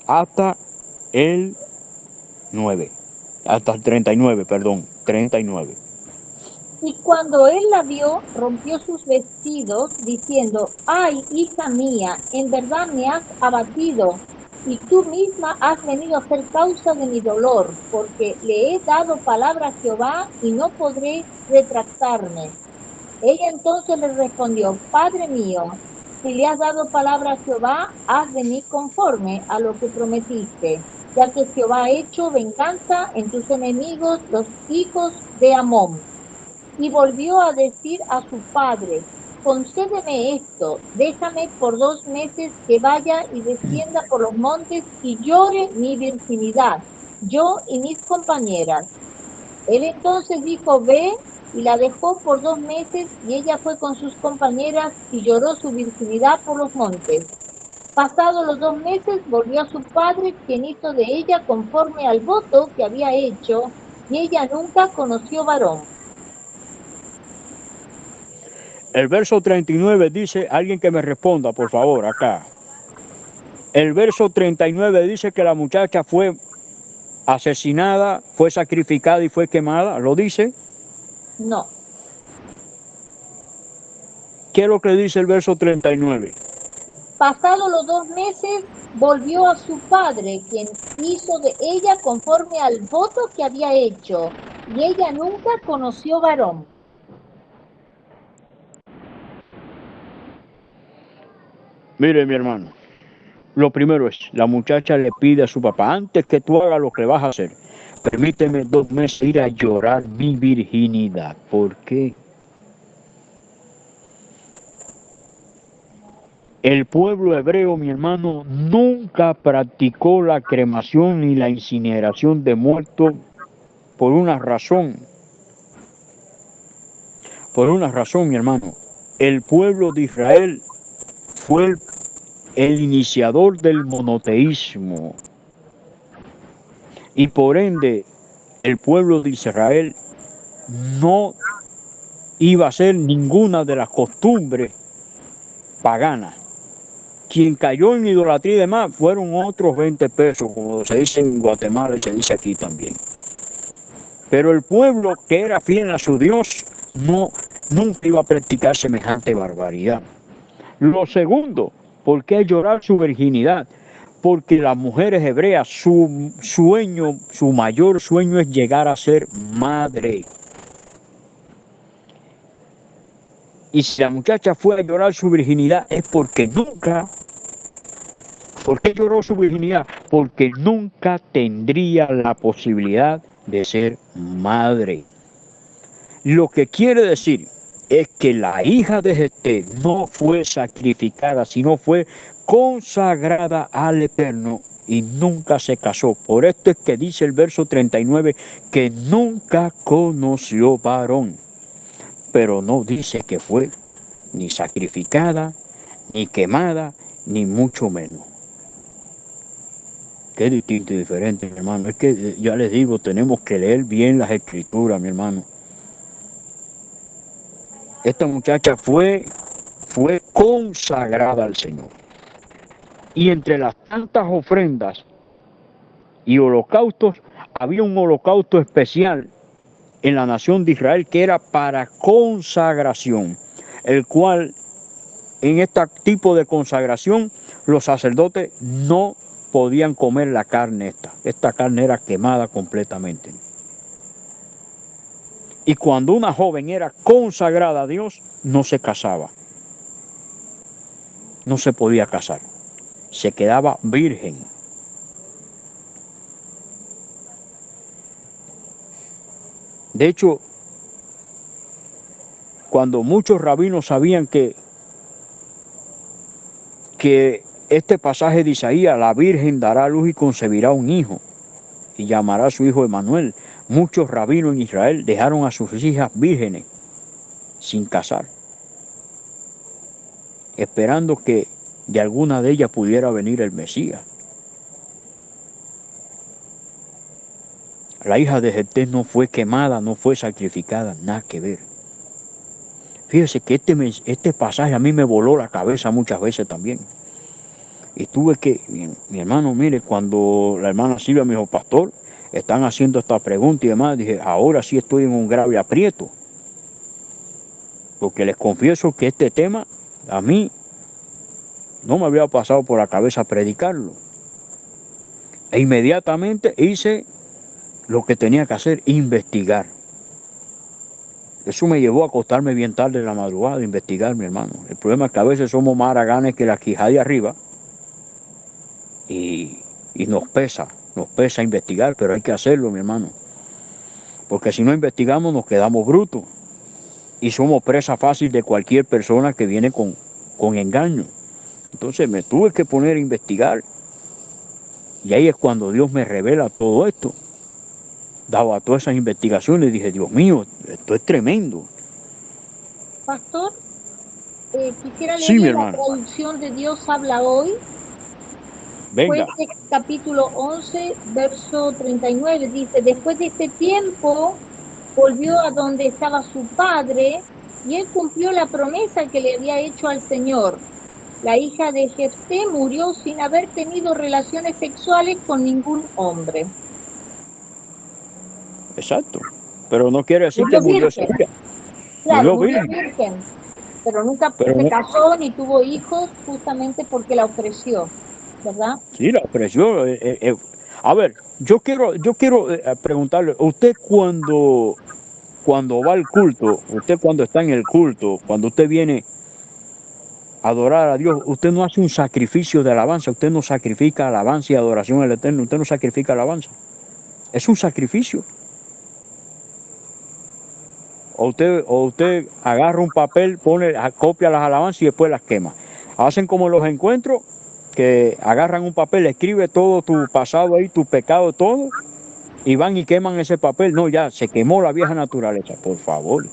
hasta el 9, hasta el 39, perdón, 39. Y cuando él la vio, rompió sus vestidos, diciendo: ay, hija mía, en verdad me has abatido, y tú misma has venido a ser causa de mi dolor, porque le he dado palabra a Jehová y no podré retractarme. Ella entonces le respondió: Padre mío, si le has dado palabra a Jehová, haz de mí conforme a lo que prometiste, ya que Jehová ha hecho venganza en tus enemigos, los hijos de Amón. Y volvió a decir a su padre: concédeme esto, déjame por 2 meses que vaya y descienda por los montes y llore mi virginidad, yo y mis compañeras. Él entonces dijo: ve, y la dejó por 2 meses, y ella fue con sus compañeras y lloró su virginidad por los montes. Pasados los 2 meses, volvió a su padre, quien hizo de ella conforme al voto que había hecho, y ella nunca conoció varón. El verso 39 dice, alguien que me responda, por favor, acá. El verso 39 dice que la muchacha fue asesinada, fue sacrificada y fue quemada. ¿Lo dice? No. ¿Qué es lo que dice el verso 39? Pasados los 2 meses, volvió a su padre, quien hizo de ella conforme al voto que había hecho, y ella nunca conoció varón. Mire, mi hermano, lo primero es, la muchacha le pide a su papá, antes que tú hagas lo que vas a hacer, permíteme 2 meses ir a llorar mi virginidad. ¿Por qué? El pueblo hebreo, mi hermano, nunca practicó la cremación ni la incineración de muertos por una razón. Por una razón, mi hermano. El pueblo de Israel fue el iniciador del monoteísmo. Y por ende, el pueblo de Israel no iba a ser ninguna de las costumbres paganas. Quien cayó en idolatría y demás fueron otros 20 pesos, como se dice en Guatemala y se dice aquí también. Pero el pueblo que era fiel a su Dios nunca iba a practicar semejante barbaridad. Lo segundo, ¿por qué llorar su virginidad? Porque las mujeres hebreas, su sueño, su mayor sueño es llegar a ser madre. Y si la muchacha fue a llorar su virginidad es porque nunca. ¿Por qué lloró su virginidad? Porque nunca tendría la posibilidad de ser madre. Lo que quiere decir es que la hija de Jefté no fue sacrificada, sino fue consagrada al Eterno y nunca se casó. Por esto es que dice el verso 39 que nunca conoció varón, pero no dice que fue ni sacrificada, ni quemada, ni mucho menos. Qué distinto y diferente, mi hermano. Es que ya les digo, tenemos que leer bien las escrituras, mi hermano. Esta muchacha fue consagrada al Señor. Y entre las tantas ofrendas y holocaustos, había un holocausto especial en la nación de Israel que era para consagración, el cual en este tipo de consagración los sacerdotes no podían comer la carne esta. Esta carne era quemada completamente. Y cuando una joven era consagrada a Dios, no se casaba. No se podía casar. Se quedaba virgen. De hecho, cuando muchos rabinos sabían que este pasaje de Isaías, la virgen dará a luz y concebirá un hijo, y llamará a su hijo Emanuel, muchos rabinos en Israel dejaron a sus hijas vírgenes sin casar, esperando que de alguna de ellas pudiera venir el Mesías. La hija de Jefté no fue quemada, no fue sacrificada, nada que ver. Fíjese que este pasaje a mí me voló la cabeza muchas veces también. Y tuve que, mi hermano, mire, cuando la hermana Silvia me dijo, pastor, están haciendo esta pregunta y demás, dije, ahora sí estoy en un grave aprieto. Porque les confieso que este tema a mí no me había pasado por la cabeza predicarlo. E inmediatamente hice lo que tenía que hacer, investigar. Eso me llevó a acostarme bien tarde en la madrugada a investigar, mi hermano. El problema es que a veces somos más haraganes que la quijada de arriba y nos pesa investigar, pero hay que hacerlo, mi hermano. Porque si no investigamos nos quedamos brutos y somos presa fácil de cualquier persona que viene con engaño. Entonces me tuve que poner a investigar y ahí es cuando Dios me revela todo esto. Daba todas esas investigaciones y dije, Dios mío, esto es tremendo. Pastor, quisiera Sí, mi leerle la hermano. traducción de Dios habla hoy. Venga. Jueces capítulo 11, verso 39, dice, después de este tiempo volvió a donde estaba su padre y él cumplió la promesa que le había hecho al Señor. La hija de Jefté murió sin haber tenido relaciones sexuales con ningún hombre. Exacto. Pero no quiere decir que Murió murió ese virgen, día. claro, Murió murió virgen. virgen, pero nunca Pero se no, casó ni tuvo hijos justamente porque la ofreció. ¿verdad? Sí, la opresión. A ver, yo quiero preguntarle, usted cuando va al culto, usted cuando está en el culto, cuando usted viene a adorar a Dios, usted no hace un sacrificio de alabanza, usted no sacrifica alabanza y adoración al Eterno, usted no sacrifica alabanza. Es un sacrificio. O usted agarra un papel, copia las alabanzas y después las quema. Hacen como los encuentros, que agarran un papel, escribe todo tu pasado ahí, tu pecado, todo, y van y queman ese papel. No, ya se quemó la vieja naturaleza, por favor.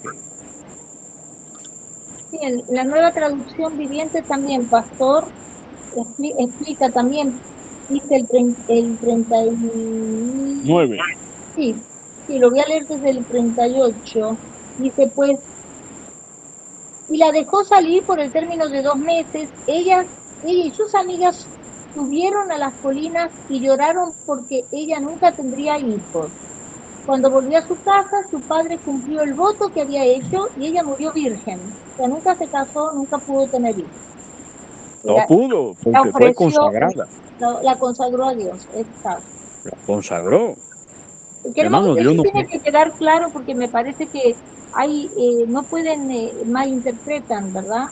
Sí, en la nueva traducción viviente también, pastor, explica también, dice el 30 y... 9. Sí, sí, lo voy a leer desde el 38. Dice, pues, y la dejó salir por el término de 2 meses. Ella y sus amigas subieron a las colinas y lloraron porque ella nunca tendría hijos. Cuando volvió a su casa, su padre cumplió el voto que había hecho y ella murió virgen. O sea, nunca se casó, nunca pudo tener hijos. No La, pudo, la porque fue ofreció, consagrada. la consagró a Dios. Exacto. La consagró. Queremos, Hermano, Dios eso no. tiene que quedar claro porque me parece que hay, no pueden, malinterpretan, ¿verdad?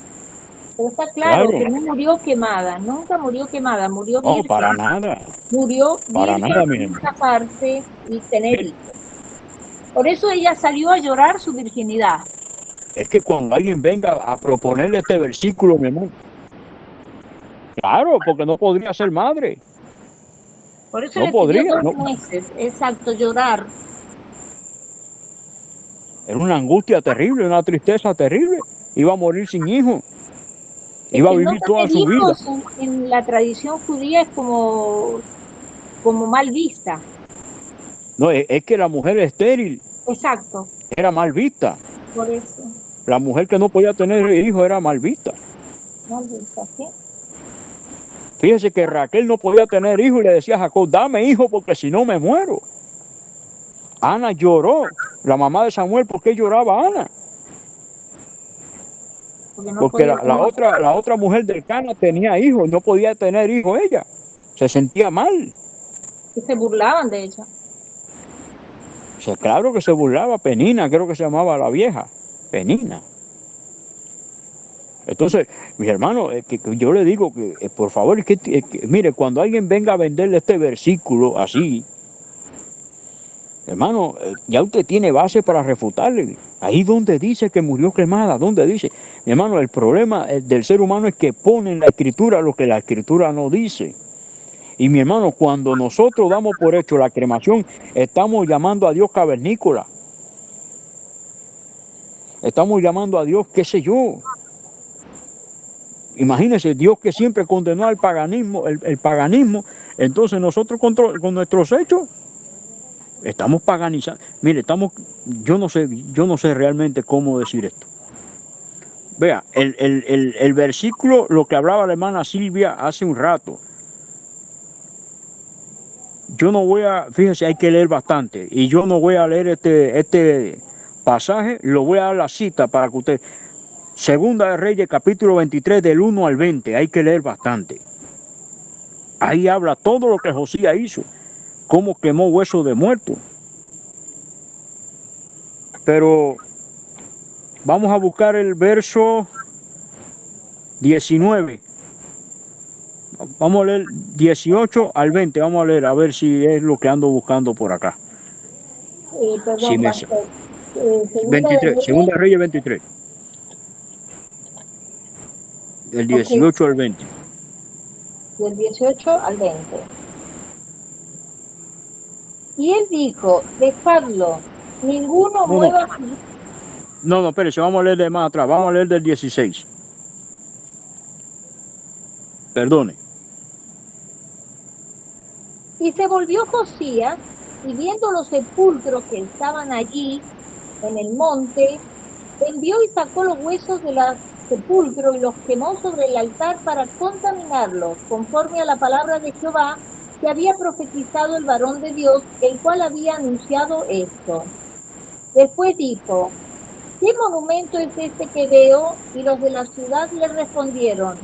Pero está claro Claro, que no murió quemada, nunca murió quemada, no, para nada. murió Para virgen nada, mi sin hermano. casarse y tener Mire, hijos. Por eso ella salió a llorar su virginidad. es que cuando alguien venga a proponerle este versículo, mi hermano, claro, porque no podría ser madre. Por eso No le pidió podría, dos no. meses, exacto, llorar. Era una angustia terrible, una tristeza terrible. Iba a morir sin hijo. Es Iba a que no vivir toda tener su vida. hijos en la tradición judía es como mal vista. No, es que la mujer estéril Exacto, era mal vista. por eso, La mujer que no podía tener hijos era mal vista. mal vista, ¿sí? Fíjese que Raquel no podía tener hijos y le decía a Jacob, dame hijo porque si no me muero. Ana lloró, la mamá de Samuel, ¿por qué lloraba Ana? Porque no Porque podía la otra mujer del Cana tenía hijos, no podía tener hijos ella. Se sentía mal. y se burlaban de ella. O sea, claro que se burlaba, Penina, creo que se llamaba la vieja, Penina. Entonces, mis hermanos, que yo le digo que, por favor, mire, cuando alguien venga a venderle este versículo así, hermano, ya usted tiene base para refutarle. Ahí donde dice que murió quemada, donde dice, mi hermano, el problema del ser humano es que pone en la escritura lo que la escritura no dice. Y mi hermano, cuando nosotros damos por hecho la cremación, estamos llamando a Dios cavernícola. Estamos llamando a Dios, qué sé yo. Imagínense, Dios que siempre condenó al paganismo, el paganismo, entonces nosotros con nuestros hechos estamos paganizando. Mire, yo no sé realmente cómo decir esto. Vea, el versículo, lo que hablaba la hermana Silvia hace un rato, yo no voy a, fíjese, hay que leer bastante, y yo no voy a leer este pasaje, lo voy a dar la cita para que usted, Segunda de Reyes, capítulo 23, del 1 al 20, hay que leer bastante. Ahí habla todo lo que Josías hizo, cómo quemó huesos de muertos. Pero vamos a buscar el verso 19. Vamos a leer 18 al 20. Vamos a leer a ver si es lo que ando buscando por acá. Si Perdón, me pastor. Segunda de 23, Reyes, Segunda de Reyes 23, del ok, 18 al 20. del 18 al 20. Y él dijo, dejadlo, ninguno No, no, mueva. no, no, espérese, vamos a leer de más atrás. Vamos a leer del 16. Perdone. Y se volvió Josías, y viendo los sepulcros que estaban allí en el monte, envió y sacó los huesos de los sepulcros y los quemó sobre el altar para contaminarlos, conforme a la palabra de Jehová que había profetizado el varón de Dios, el cual había anunciado esto. Después dijo, ¿qué monumento es este que veo? Y los de la ciudad le respondieron,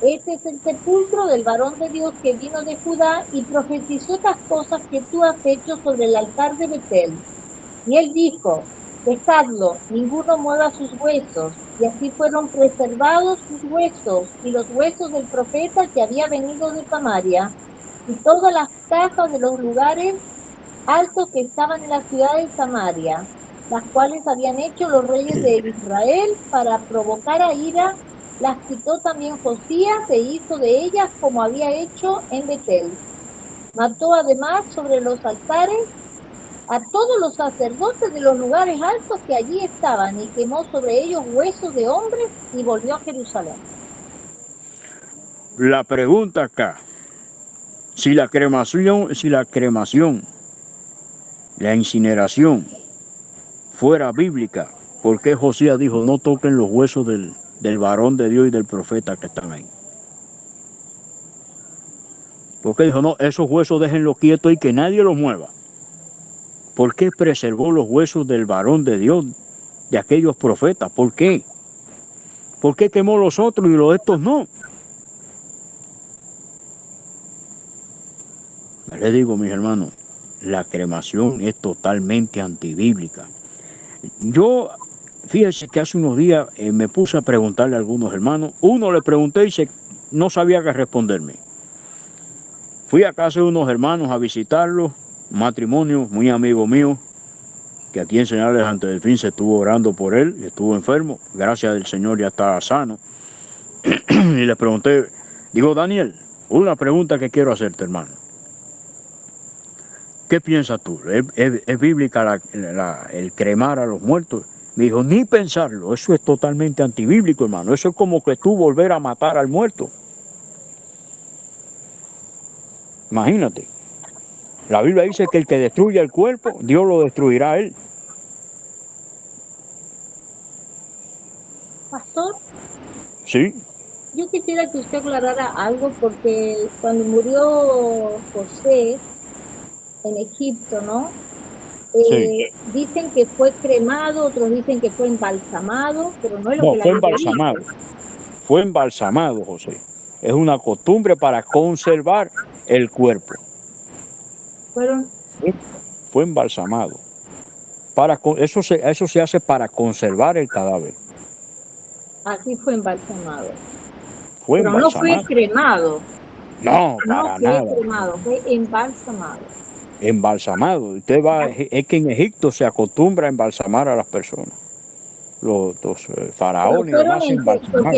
este es el sepulcro del varón de Dios que vino de Judá y profetizó estas cosas que tú has hecho sobre el altar de Betel. Y él dijo, dejadlo, ninguno mueva sus huesos. Y así fueron preservados sus huesos y los huesos del profeta que había venido de Samaria y todas las casas de los lugares altos que estaban en la ciudad de Samaria, las cuales habían hecho los reyes de Israel para provocar a ira, las quitó también Josías e hizo de ellas como había hecho en Betel. Mató además sobre los altares a todos los sacerdotes de los lugares altos que allí estaban y quemó sobre ellos huesos de hombres y volvió a Jerusalén. La pregunta acá, si la cremación, la incineración fuera bíblica, ¿por qué Josías dijo no toquen los huesos del varón de Dios y del profeta que están ahí? Porque dijo, no, esos huesos déjenlos quietos y que nadie los mueva. ¿Por qué preservó los huesos del varón de Dios, de aquellos profetas? ¿Por qué? ¿Por qué quemó los otros y los de estos no? Les digo, mis hermanos, la cremación es totalmente antibíblica. Yo, fíjense que hace unos días me puse a preguntarle a algunos hermanos. Uno le pregunté y no sabía qué responderme. Fui a casa de unos hermanos a visitarlos, un matrimonio muy amigo mío, que aquí en Señales Ante el Fin se estuvo orando por él, estuvo enfermo, gracias al Señor ya está sano. Y le pregunté, digo, Daniel, una pregunta que quiero hacerte, hermano. ¿Qué piensas tú? ¿Es bíblica el cremar a los muertos? Me dijo, ni pensarlo, eso es totalmente antibíblico, hermano. Eso es como que tú volver a matar al muerto. Imagínate. La Biblia dice que el que destruye el cuerpo, Dios lo destruirá a él. Pastor, Sí, yo quisiera que usted aclarara algo porque cuando murió José en Egipto, ¿no? sí. Dicen que fue cremado, otros dicen que fue embalsamado, pero no es lo No, que la fue Biblia embalsamado. dice. Fue embalsamado, José. Es una costumbre para conservar el cuerpo. Fueron, Fue embalsamado. Eso se hace para conservar el cadáver. así fue embalsamado. Fue Pero no fue embalsamado. cremado, No, no para fue nada. cremado, fue embalsamado. Embalsamado. Usted va, es que en Egipto se acostumbra a embalsamar a las personas. Los Pero faraones y fueron demás se embalsamaban.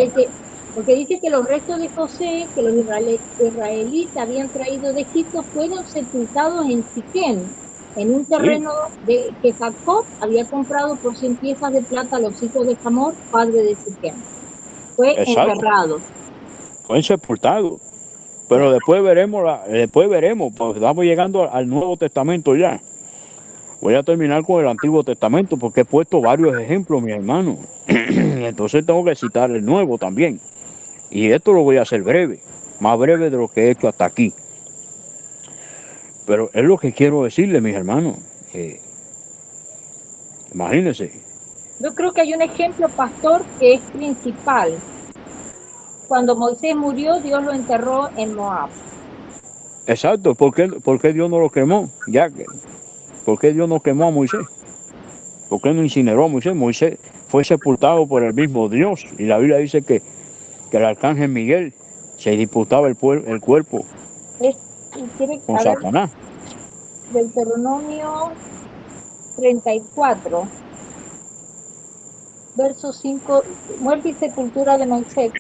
porque dice que los restos de José, que los israelitas habían traído de Egipto, fueron sepultados en Siquem, en un Sí, terreno que Jacob había comprado por 100 piezas de plata a los hijos de Hamor, padre de Siquem. Fue exacto. enterrado. Fue sepultado. Pero después veremos, pues estamos llegando al Nuevo Testamento ya. Voy a terminar con el Antiguo Testamento porque he puesto varios ejemplos, mi hermano. Entonces tengo que citar el Nuevo también. Y esto lo voy a hacer breve, más breve de lo que he hecho hasta aquí. Pero es lo que quiero decirle, mis hermanos. Imagínense. Yo creo que hay un ejemplo, pastor, que es principal. Cuando Moisés murió, Dios lo enterró en Moab. Exacto, ¿por qué Dios no lo quemó? ¿Por qué Dios no quemó a Moisés? ¿Por qué no incineró a Moisés? Moisés fue sepultado por el mismo Dios. Y la Biblia dice que el arcángel Miguel se disputaba el cuerpo Es, con a ver, Satanás. Deuteronomio 34, verso 5, muerte y sepultura de Moisés.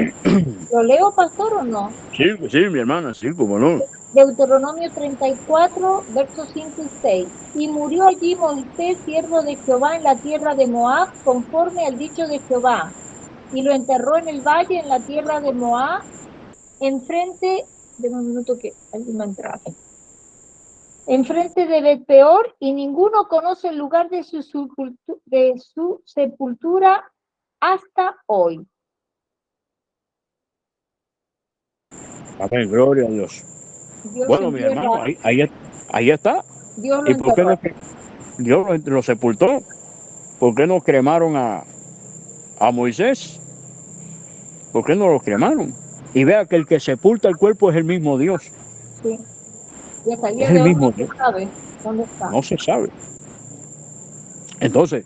¿Lo leo, pastor, o no? Sí, sí, mi hermana, sí, como no. Deuteronomio 34, versos 5 y 6. Y murió allí Moisés, siervo de Jehová, en la tierra de Moab, conforme al dicho de Jehová. Y lo enterró en el valle, en la tierra de Moab, enfrente, de un minuto que alguien va a entrar, enfrente de Bet-peor, y ninguno conoce el lugar de su sepultura hasta hoy. Amén, gloria a Dios. Dios Bueno, mi hermano, entierra, ahí está. Dios lo ¿Y por qué enterró. no? Dios lo sepultó? ¿Por qué no cremaron a Moisés? ¿Por qué no lo cremaron? Y vea que el que sepulta el cuerpo es el mismo Dios. Sí. Y hasta el día Es el de hoy mismo no se Dios. sabe dónde está. No se sabe. Entonces,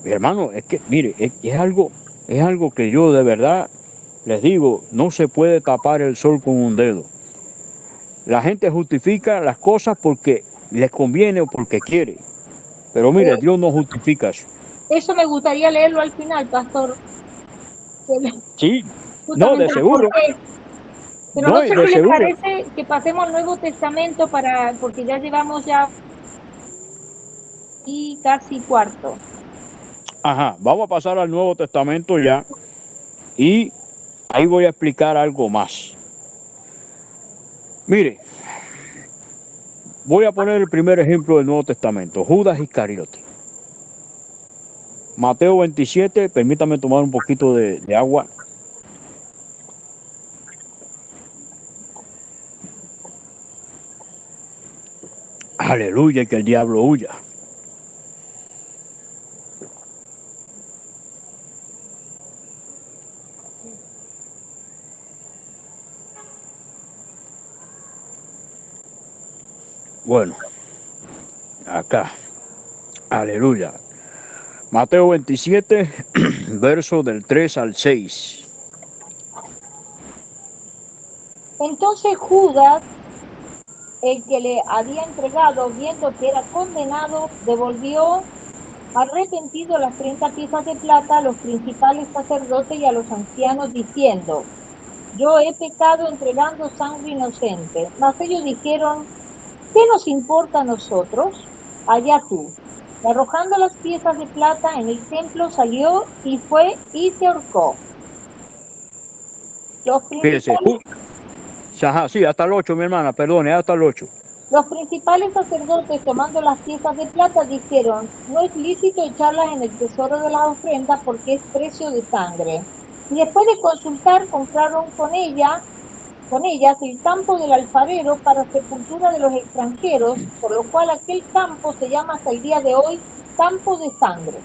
mi hermano, es que, mire, es algo que yo de verdad les digo, no se puede tapar el sol con un dedo. La gente justifica las cosas porque les conviene o porque quiere. Pero mire, Dios no justifica eso. Eso me gustaría leerlo al final, pastor. Sí, no, de Justamente el seguro. porqué. Pero no No, sé de qué les seguro. parece que pasemos al Nuevo Testamento porque ya llevamos ya y casi cuarto. Ajá, vamos a pasar al Nuevo Testamento ya. Y ahí voy a explicar algo más. Mire, voy a poner el primer ejemplo del Nuevo Testamento, Judas Iscariote. Mateo 27, permítame tomar un poquito de agua. Aleluya, que el diablo huya. Bueno, acá. Aleluya. Mateo 27, verso del 3 al 6. Entonces Judas, el que le había entregado, viendo que era condenado, devolvió arrepentido las 30 piezas de plata a los principales sacerdotes y a los ancianos, diciendo: yo he pecado entregando sangre inocente. Mas ellos dijeron: ¿qué nos importa a nosotros? Allá tú. Y arrojando las piezas de plata en el templo, salió y fue y se ahorcó. Los Fíjese, principales, ajá, sí, hasta el 8, mi hermana, perdone, hasta el 8. los principales sacerdotes, tomando las piezas de plata, dijeron: no es lícito echarlas en el tesoro de las ofrendas porque es precio de sangre. Y después de consultar, compraron con ellas el campo del alfarero para sepultura de los extranjeros, por lo cual aquel campo se llama hasta el día de hoy campo de sangre.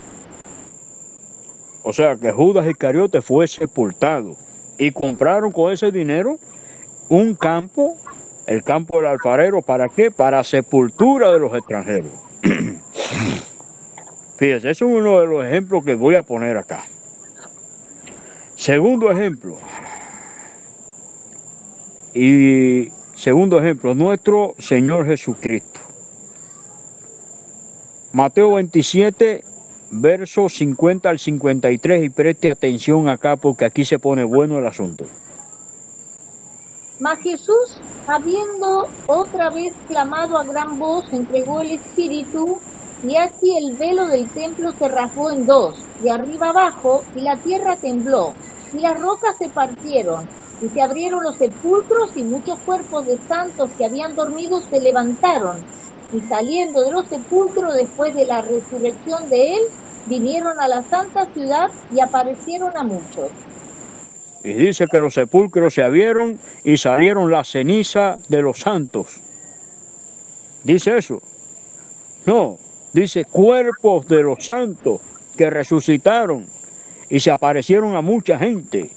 O sea que Judas Iscariote fue sepultado. Y compraron con ese dinero un campo, el campo del alfarero, ¿para qué? Para sepultura de los extranjeros. Fíjese, ese es uno de los ejemplos que voy a poner acá. Segundo ejemplo, nuestro Señor Jesucristo. Mateo 27, versos 50 al 53, y preste atención acá porque aquí se pone bueno el asunto. Mas Jesús, habiendo otra vez clamado a gran voz, entregó el Espíritu, y aquí el velo del templo se rasgó en dos, de arriba abajo, y la tierra tembló, y las rocas se partieron, y se abrieron los sepulcros, y muchos cuerpos de santos que habían dormido se levantaron, y saliendo de los sepulcros después de la resurrección de él, vinieron a la santa ciudad y aparecieron a muchos. Y dice que los sepulcros se abrieron y salieron la ceniza de los santos. Dice eso. No, dice cuerpos de los santos que resucitaron y se aparecieron a mucha gente.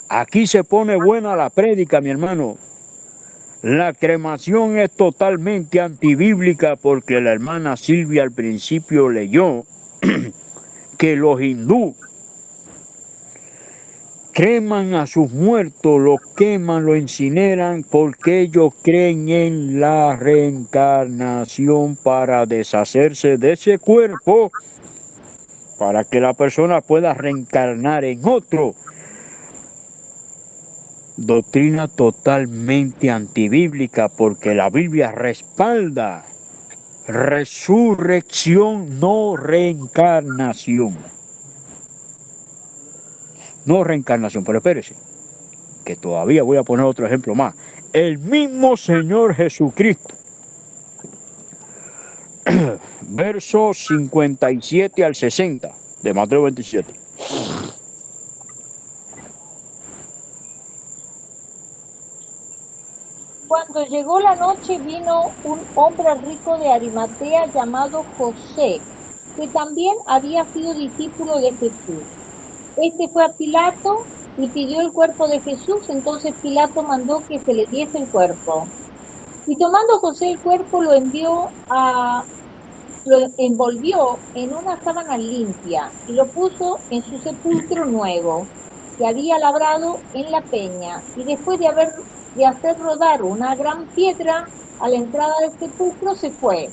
Aquí se pone buena la prédica, mi hermano. La cremación es totalmente antibíblica porque la hermana Silvia al principio leyó que los hindúes creman a sus muertos, los queman, los incineran porque ellos creen en la reencarnación para deshacerse de ese cuerpo, para que la persona pueda reencarnar en otro. Doctrina totalmente antibíblica porque la Biblia respalda resurrección, no reencarnación. No reencarnación, pero espérese, que todavía voy a poner otro ejemplo más. El mismo Señor Jesucristo, versos 57 al 60 de Mateo 27. Cuando llegó la noche, vino un hombre rico de Arimatea llamado José, que también había sido discípulo de Jesús. Este fue a Pilato y pidió el cuerpo de Jesús. Entonces Pilato mandó que se le diese el cuerpo. Y tomando José el cuerpo, lo envolvió en una sábana limpia y lo puso en su sepulcro nuevo, que había labrado en la peña. Y después de hacer rodar una gran piedra a la entrada del sepulcro, se fue.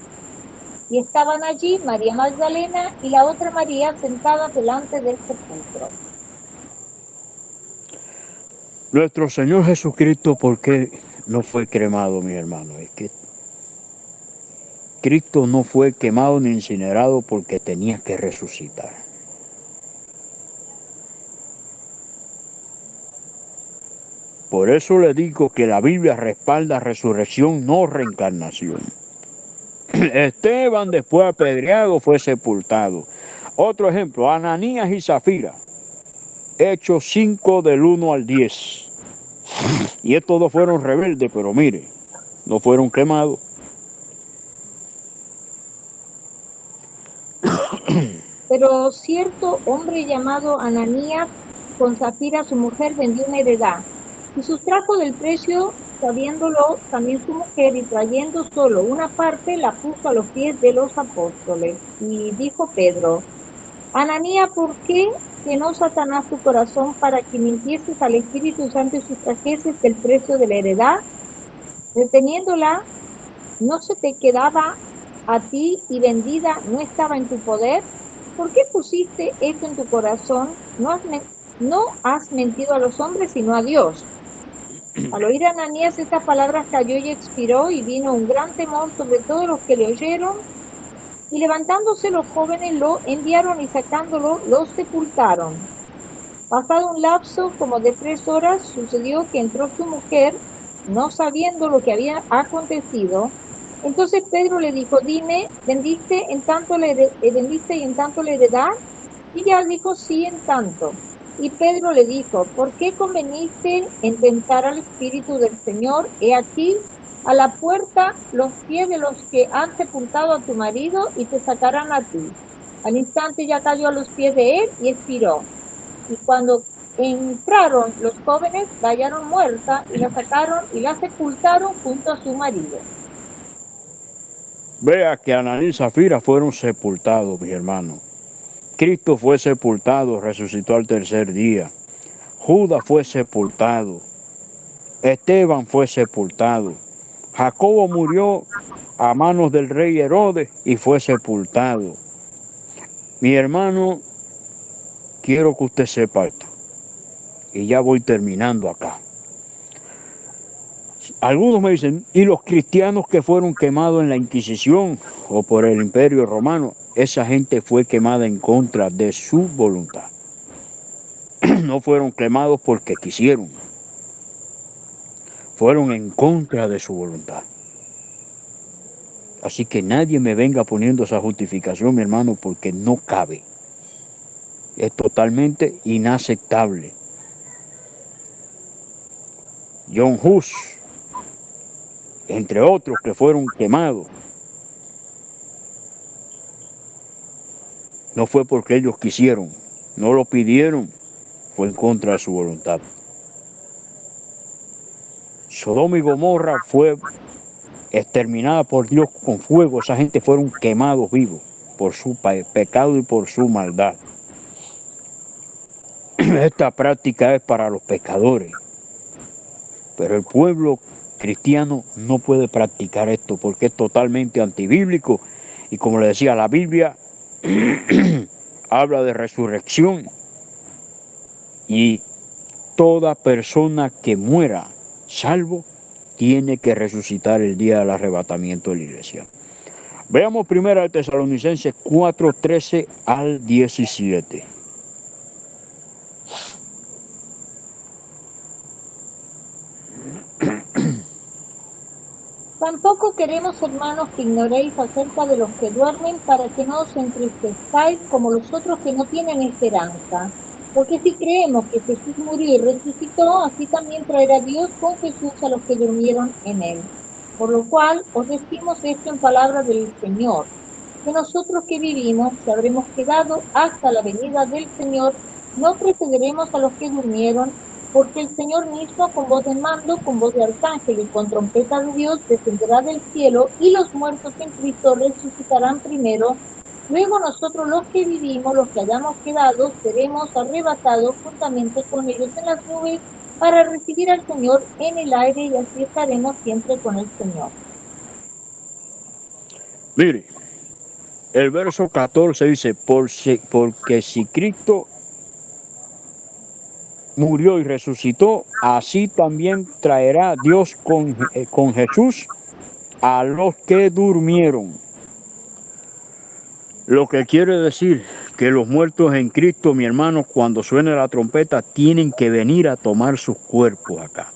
Y estaban allí María Magdalena y la otra María sentadas delante del sepulcro. Nuestro Señor Jesucristo, ¿por qué no fue cremado, mi hermano? Es que Cristo no fue quemado ni incinerado porque tenía que resucitar. Por eso le digo que la Biblia respalda resurrección, no reencarnación. Esteban, después apedreado, fue sepultado. Otro ejemplo, Ananías y Zafira, Hechos 5 del 1 al 10. Y estos dos fueron rebeldes, pero mire, no fueron quemados. Pero cierto hombre llamado Ananías, con Zafira su mujer, vendió una heredad y sustrajo del precio, sabiéndolo también su mujer, y trayendo solo una parte, la puso a los pies de los apóstoles. Y dijo Pedro: Ananías, ¿por qué llenó Satanás tu corazón para que mintieses al Espíritu Santo y sustrajeses del precio de la heredad? Reteniéndola, ¿no se te quedaba a ti y vendida no estaba en tu poder? ¿Por qué pusiste esto en tu corazón? No has mentido a los hombres, sino a Dios. Al oír Ananías estas palabras, cayó y expiró, y vino un gran temor sobre todos los que le oyeron. Y levantándose los jóvenes, lo enviaron, y sacándolo, lo sepultaron. Pasado un lapso como de 3 horas, sucedió que entró su mujer, no sabiendo lo que había acontecido. Entonces Pedro le dijo: Dime, ¿vendiste y en tanto la heredad? Y ella dijo: Sí, en tanto. Y Pedro le dijo: ¿Por qué conveniste en tentar al Espíritu del Señor? He aquí a la puerta los pies de los que han sepultado a tu marido, y te sacarán a ti. Al instante ya cayó a los pies de él y expiró. Y cuando entraron los jóvenes, la hallaron muerta, y la sacaron y la sepultaron junto a su marido. Vea que Ananías y Zafira fueron sepultados, mi hermano. Cristo fue sepultado, resucitó al tercer día. Judas fue sepultado. Esteban fue sepultado. Jacobo murió a manos del rey Herodes y fue sepultado. Mi hermano, quiero que usted sepa esto. Y ya voy terminando acá. Algunos me dicen, ¿y los cristianos que fueron quemados en la Inquisición o por el Imperio Romano? Esa gente fue quemada en contra de su voluntad. No fueron quemados porque quisieron. Fueron en contra de su voluntad. Así que nadie me venga poniendo esa justificación, mi hermano, porque no cabe. Es totalmente inaceptable. John Hus, entre otros que fueron quemados, no fue porque ellos quisieron, no lo pidieron, fue en contra de su voluntad. Sodoma y Gomorra fue exterminada por Dios con fuego. Esa gente fueron quemados vivos por su pecado y por su maldad. Esta práctica es para los pecadores, pero el pueblo cristiano no puede practicar esto porque es totalmente antibíblico. Y como le decía, la Biblia habla de resurrección, y toda persona que muera salvo tiene que resucitar el día del arrebatamiento de la iglesia. Veamos primero a Tesalonicenses 4:13 al 17. Tampoco queremos, hermanos, que ignoréis acerca de los que duermen, para que no os entristezcáis como los otros que no tienen esperanza. Porque si creemos que Jesús murió y resucitó, así también traerá Dios con Jesús a los que durmieron en él. Por lo cual os decimos esto en palabra del Señor, que nosotros que vivimos, que habremos quedado hasta la venida del Señor, No precederemos a los que durmieron, porque el Señor mismo, con voz de mando, con voz de arcángel y con trompeta de Dios, descenderá del cielo, y los muertos en Cristo resucitarán primero. Luego nosotros los que vivimos, los que hayamos quedado, seremos arrebatados juntamente con ellos en las nubes para recibir al Señor en el aire, y así estaremos siempre con el Señor. Mire, el verso 14 dice, porque si Cristo murió y resucitó, así también traerá Dios con Jesús a los que durmieron. Lo que quiere decir que los muertos en Cristo, mi hermano, cuando suene la trompeta, tienen que venir a tomar sus cuerpos acá.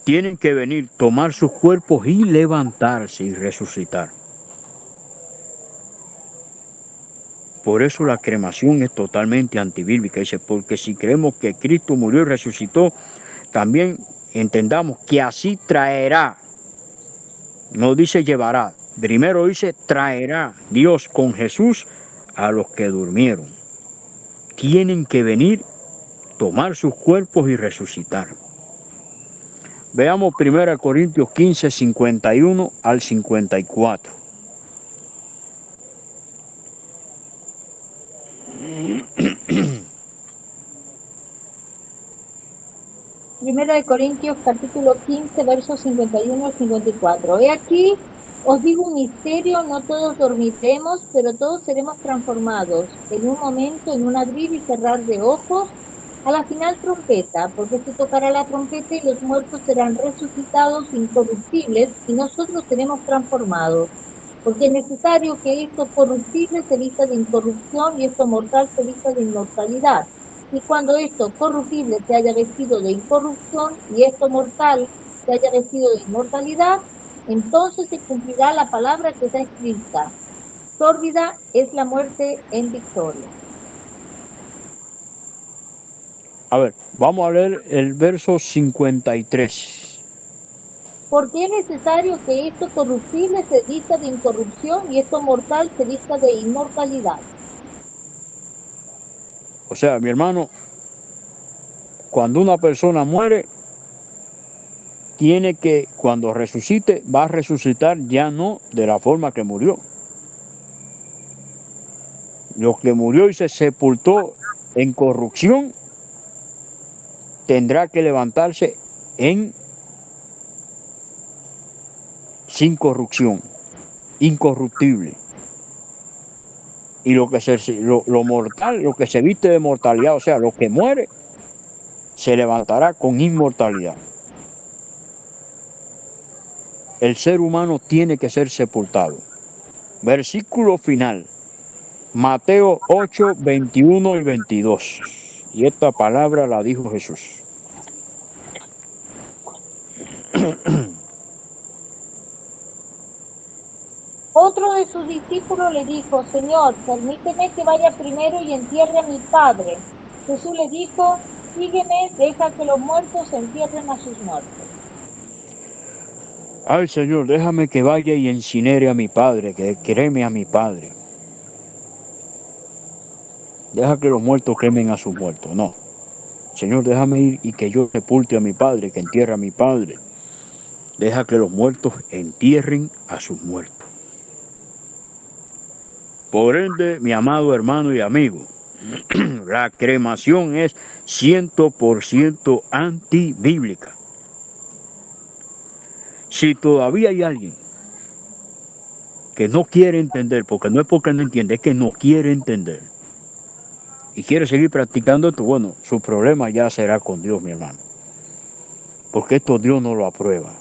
Tienen que venir, tomar sus cuerpos y levantarse y resucitar. Por eso la cremación es totalmente antibíblica. Dice, porque si creemos que Cristo murió y resucitó, también entendamos que así traerá. No dice llevará. Primero dice traerá Dios con Jesús a los que durmieron. Tienen que venir, tomar sus cuerpos y resucitar. Veamos 1 Corintios 15, 51 al 54. Primera de Corintios, capítulo 15, versos 51 al 54. He aquí, os digo un misterio, no todos dormiremos, pero todos seremos transformados en un momento, en un abrir y cerrar de ojos, a la final trompeta, porque se tocará la trompeta y los muertos serán resucitados incorruptibles y nosotros seremos transformados. Porque es necesario que esto corruptible se vista de incorrupción y esto mortal se vista de inmortalidad. Y cuando esto corruptible se haya vestido de incorrupción y esto mortal se haya vestido de inmortalidad, entonces se cumplirá la palabra que está escrita. Sórdida es la muerte en victoria. A ver, vamos a leer el verso 53. Porque es necesario que esto corruptible se vista de incorrupción y esto mortal se vista de inmortalidad. O sea, mi hermano, cuando una persona muere, tiene que, cuando resucite, va a resucitar ya no de la forma que murió. Lo que murió y se sepultó en corrupción, tendrá que levantarse en sin corrupción, incorruptible. Y lo mortal, lo que se viste de mortalidad, o sea, lo que muere, se levantará con inmortalidad. El ser humano tiene que ser sepultado. Versículo final, Mateo 8, 21 y 22. Y esta palabra la dijo Jesús. Otro de sus discípulos le dijo, Señor, permíteme que vaya primero y entierre a mi padre. Jesús le dijo, sígueme, deja que los muertos entierren a sus muertos. Ay, Señor, déjame que vaya y incinere a mi padre, que creme a mi padre. Deja que los muertos quemen a sus muertos. No. Señor, déjame ir y que yo sepulte a mi padre, que entierre a mi padre. Deja que los muertos entierren a sus muertos. Por ende, mi amado hermano y amigo, la cremación es 100% antibíblica. Si todavía hay alguien que no quiere entender, porque no es porque no entiende, es que no quiere entender, y quiere seguir practicando esto, bueno, su problema ya será con Dios, mi hermano. Porque esto Dios no lo aprueba.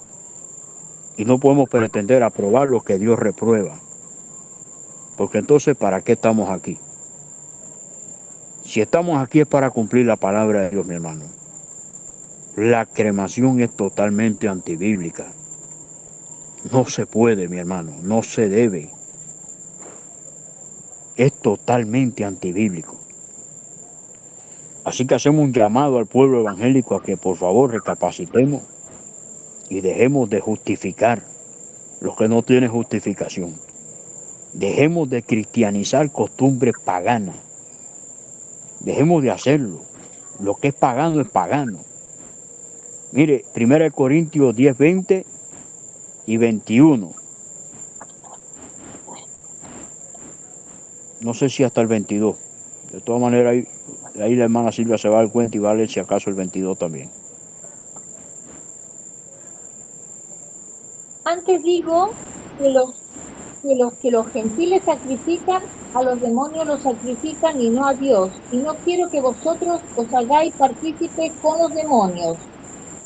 Y no podemos pretender aprobar lo que Dios reprueba. Porque entonces, ¿para qué estamos aquí? Si estamos aquí es para cumplir la palabra de Dios, mi hermano. La cremación es totalmente antibíblica. No se puede, mi hermano, no se debe. Es totalmente antibíblico. Así que hacemos un llamado al pueblo evangélico a que por favor recapacitemos y dejemos de justificar lo que no tiene justificación. Dejemos de cristianizar costumbres paganas. Dejemos de hacerlo. Lo que es pagano es pagano. Mire, 1 Corintios 10, 20 y 21. No sé si hasta el 22. De todas maneras, ahí la hermana Silvia se va a dar cuenta y va a leer si acaso el 22 también. Antes digo que los gentiles sacrifican, a los demonios los sacrifican y no a Dios. Y no quiero que vosotros os hagáis partícipes con los demonios.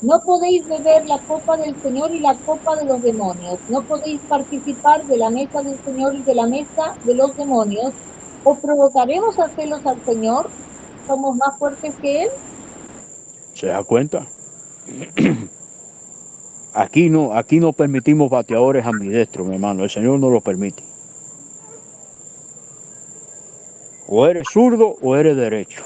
No podéis beber la copa del Señor y la copa de los demonios. No podéis participar de la mesa del Señor y de la mesa de los demonios. ¿O provocaremos a celos al Señor? ¿Somos más fuertes que Él? ¿Se da cuenta? Aquí no permitimos bateadores ambidestros, mi hermano. El Señor no lo permite. O eres zurdo o eres derecho.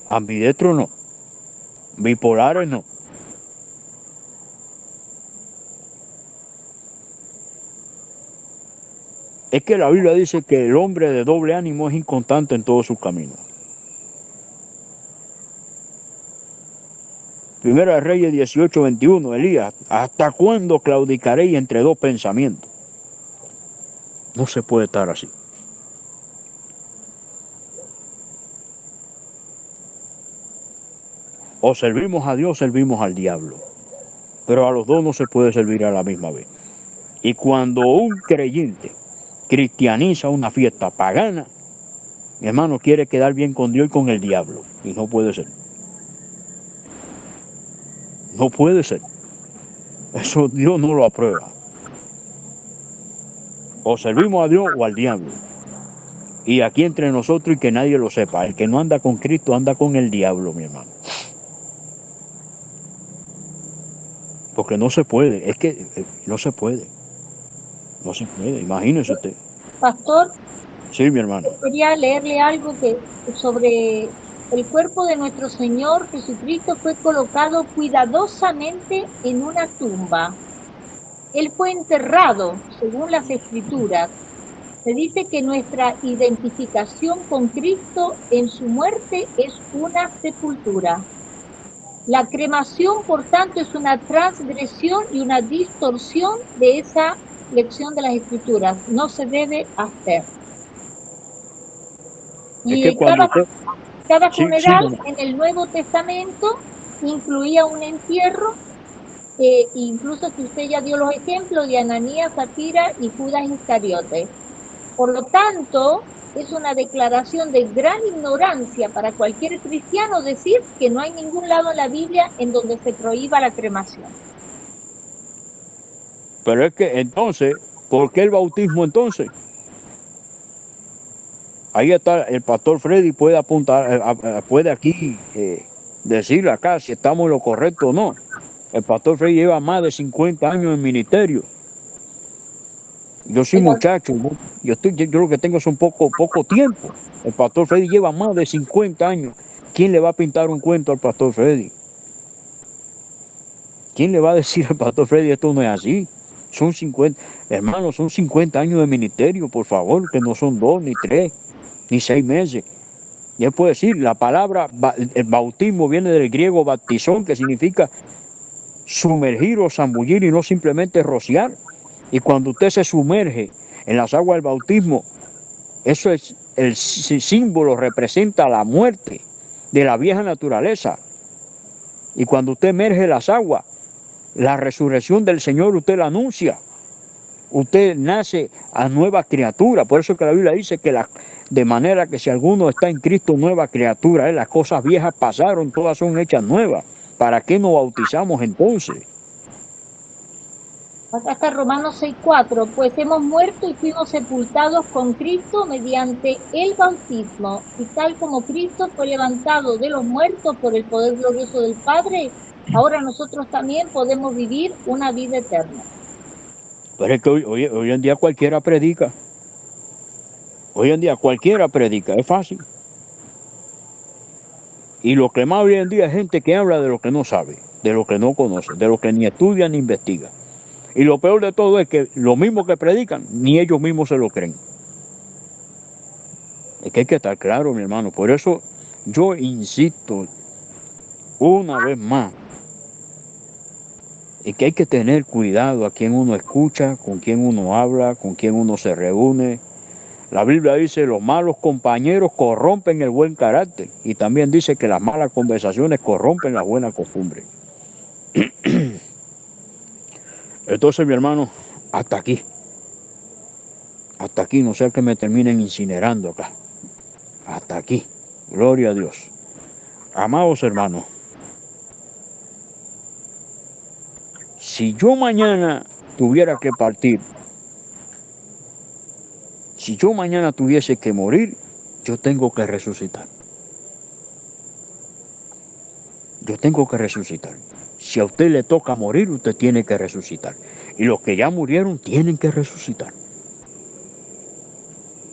Ambidestro no. Bipolares no. Es que la Biblia dice que el hombre de doble ánimo es inconstante en todos sus caminos. Primera de Reyes 18, 21, Elías, ¿hasta cuándo claudicaréis entre dos pensamientos? No se puede estar así. O servimos a Dios, o servimos al diablo. Pero a los dos no se puede servir a la misma vez. Y cuando un creyente cristianiza una fiesta pagana, mi hermano quiere quedar bien con Dios y con el diablo. Y no puede ser. No puede ser. Eso Dios no lo aprueba. O servimos a Dios o al diablo. Y aquí entre nosotros y que nadie lo sepa. El que no anda con Cristo anda con el diablo, mi hermano. Porque no se puede. Es que no se puede. No se puede. Imagínese usted. Pastor, Sí, mi hermano. quería leerle algo sobre el cuerpo de nuestro Señor Jesucristo fue colocado cuidadosamente en una tumba. Él fue enterrado, según las Escrituras. Se dice que nuestra identificación con Cristo en su muerte es una sepultura. La cremación, por tanto, es una transgresión y una distorsión de esa lección de las Escrituras. No se debe hacer. Es que Y cuando usted... cada Sí, sí, funeral en el Nuevo Testamento incluía un entierro, incluso si usted ya dio los ejemplos de Ananías, Zafira y Judas Iscariote. Por lo tanto, es una declaración de gran ignorancia para cualquier cristiano decir que no hay ningún lado en la Biblia en donde se prohíba la cremación. pero es que entonces, ¿por qué el bautismo entonces? Ahí está el pastor Freddy, puede apuntar, puede aquí decir acá si estamos en lo correcto o no. El pastor Freddy lleva más de 50 años en ministerio. Yo soy muchacho, yo lo que tengo es un poco tiempo. El pastor Freddy lleva más de 50 años. ¿Quién le va a pintar un cuento al pastor Freddy? ¿Quién le va a decir al pastor Freddy esto no es así? Son 50, hermanos, son 50 años de ministerio, por favor, que no son 2, ni 3, ni 6 meses. Y él puede decir, la palabra, el bautismo viene del griego baptizón, que significa sumergir o zambullir y no simplemente rociar. Y cuando usted se sumerge en las aguas del bautismo, eso es el símbolo, representa la muerte de la vieja naturaleza. Y cuando usted emerge las aguas, la resurrección del Señor usted la anuncia. Usted nace a nueva criatura. Por eso que la Biblia dice que de manera que si alguno está en Cristo, nueva criatura, las cosas viejas pasaron, todas son hechas nuevas. ¿Para qué nos bautizamos entonces? Acá está Romanos 6:4, pues hemos muerto y fuimos sepultados con Cristo mediante el bautismo, y tal como Cristo fue levantado de los muertos por el poder glorioso del Padre, ahora nosotros también podemos vivir una vida eterna. Pero es que hoy en día cualquiera predica. Hoy en día cualquiera predica, es fácil. Y lo que más hoy en día es gente que habla de lo que no sabe, de lo que no conoce, de lo que ni estudia ni investiga. Y lo peor de todo es que lo mismo que predican, ni ellos mismos se lo creen. Es que hay que estar claro, mi hermano. Por eso yo insisto una vez más, es que hay que tener cuidado a quién uno escucha, con quién uno habla, con quién uno se reúne. La Biblia dice, los malos compañeros corrompen el buen carácter. Y también dice que las malas conversaciones corrompen la buena costumbre. Entonces, mi hermano, hasta aquí. Hasta aquí, no sea que me terminen incinerando acá. Hasta aquí. Gloria a Dios. Amados hermanos, si yo mañana tuviera que partir, si yo mañana tuviese que morir, yo tengo que resucitar. Yo tengo que resucitar. Si a usted le toca morir, usted tiene que resucitar. Y los que ya murieron tienen que resucitar.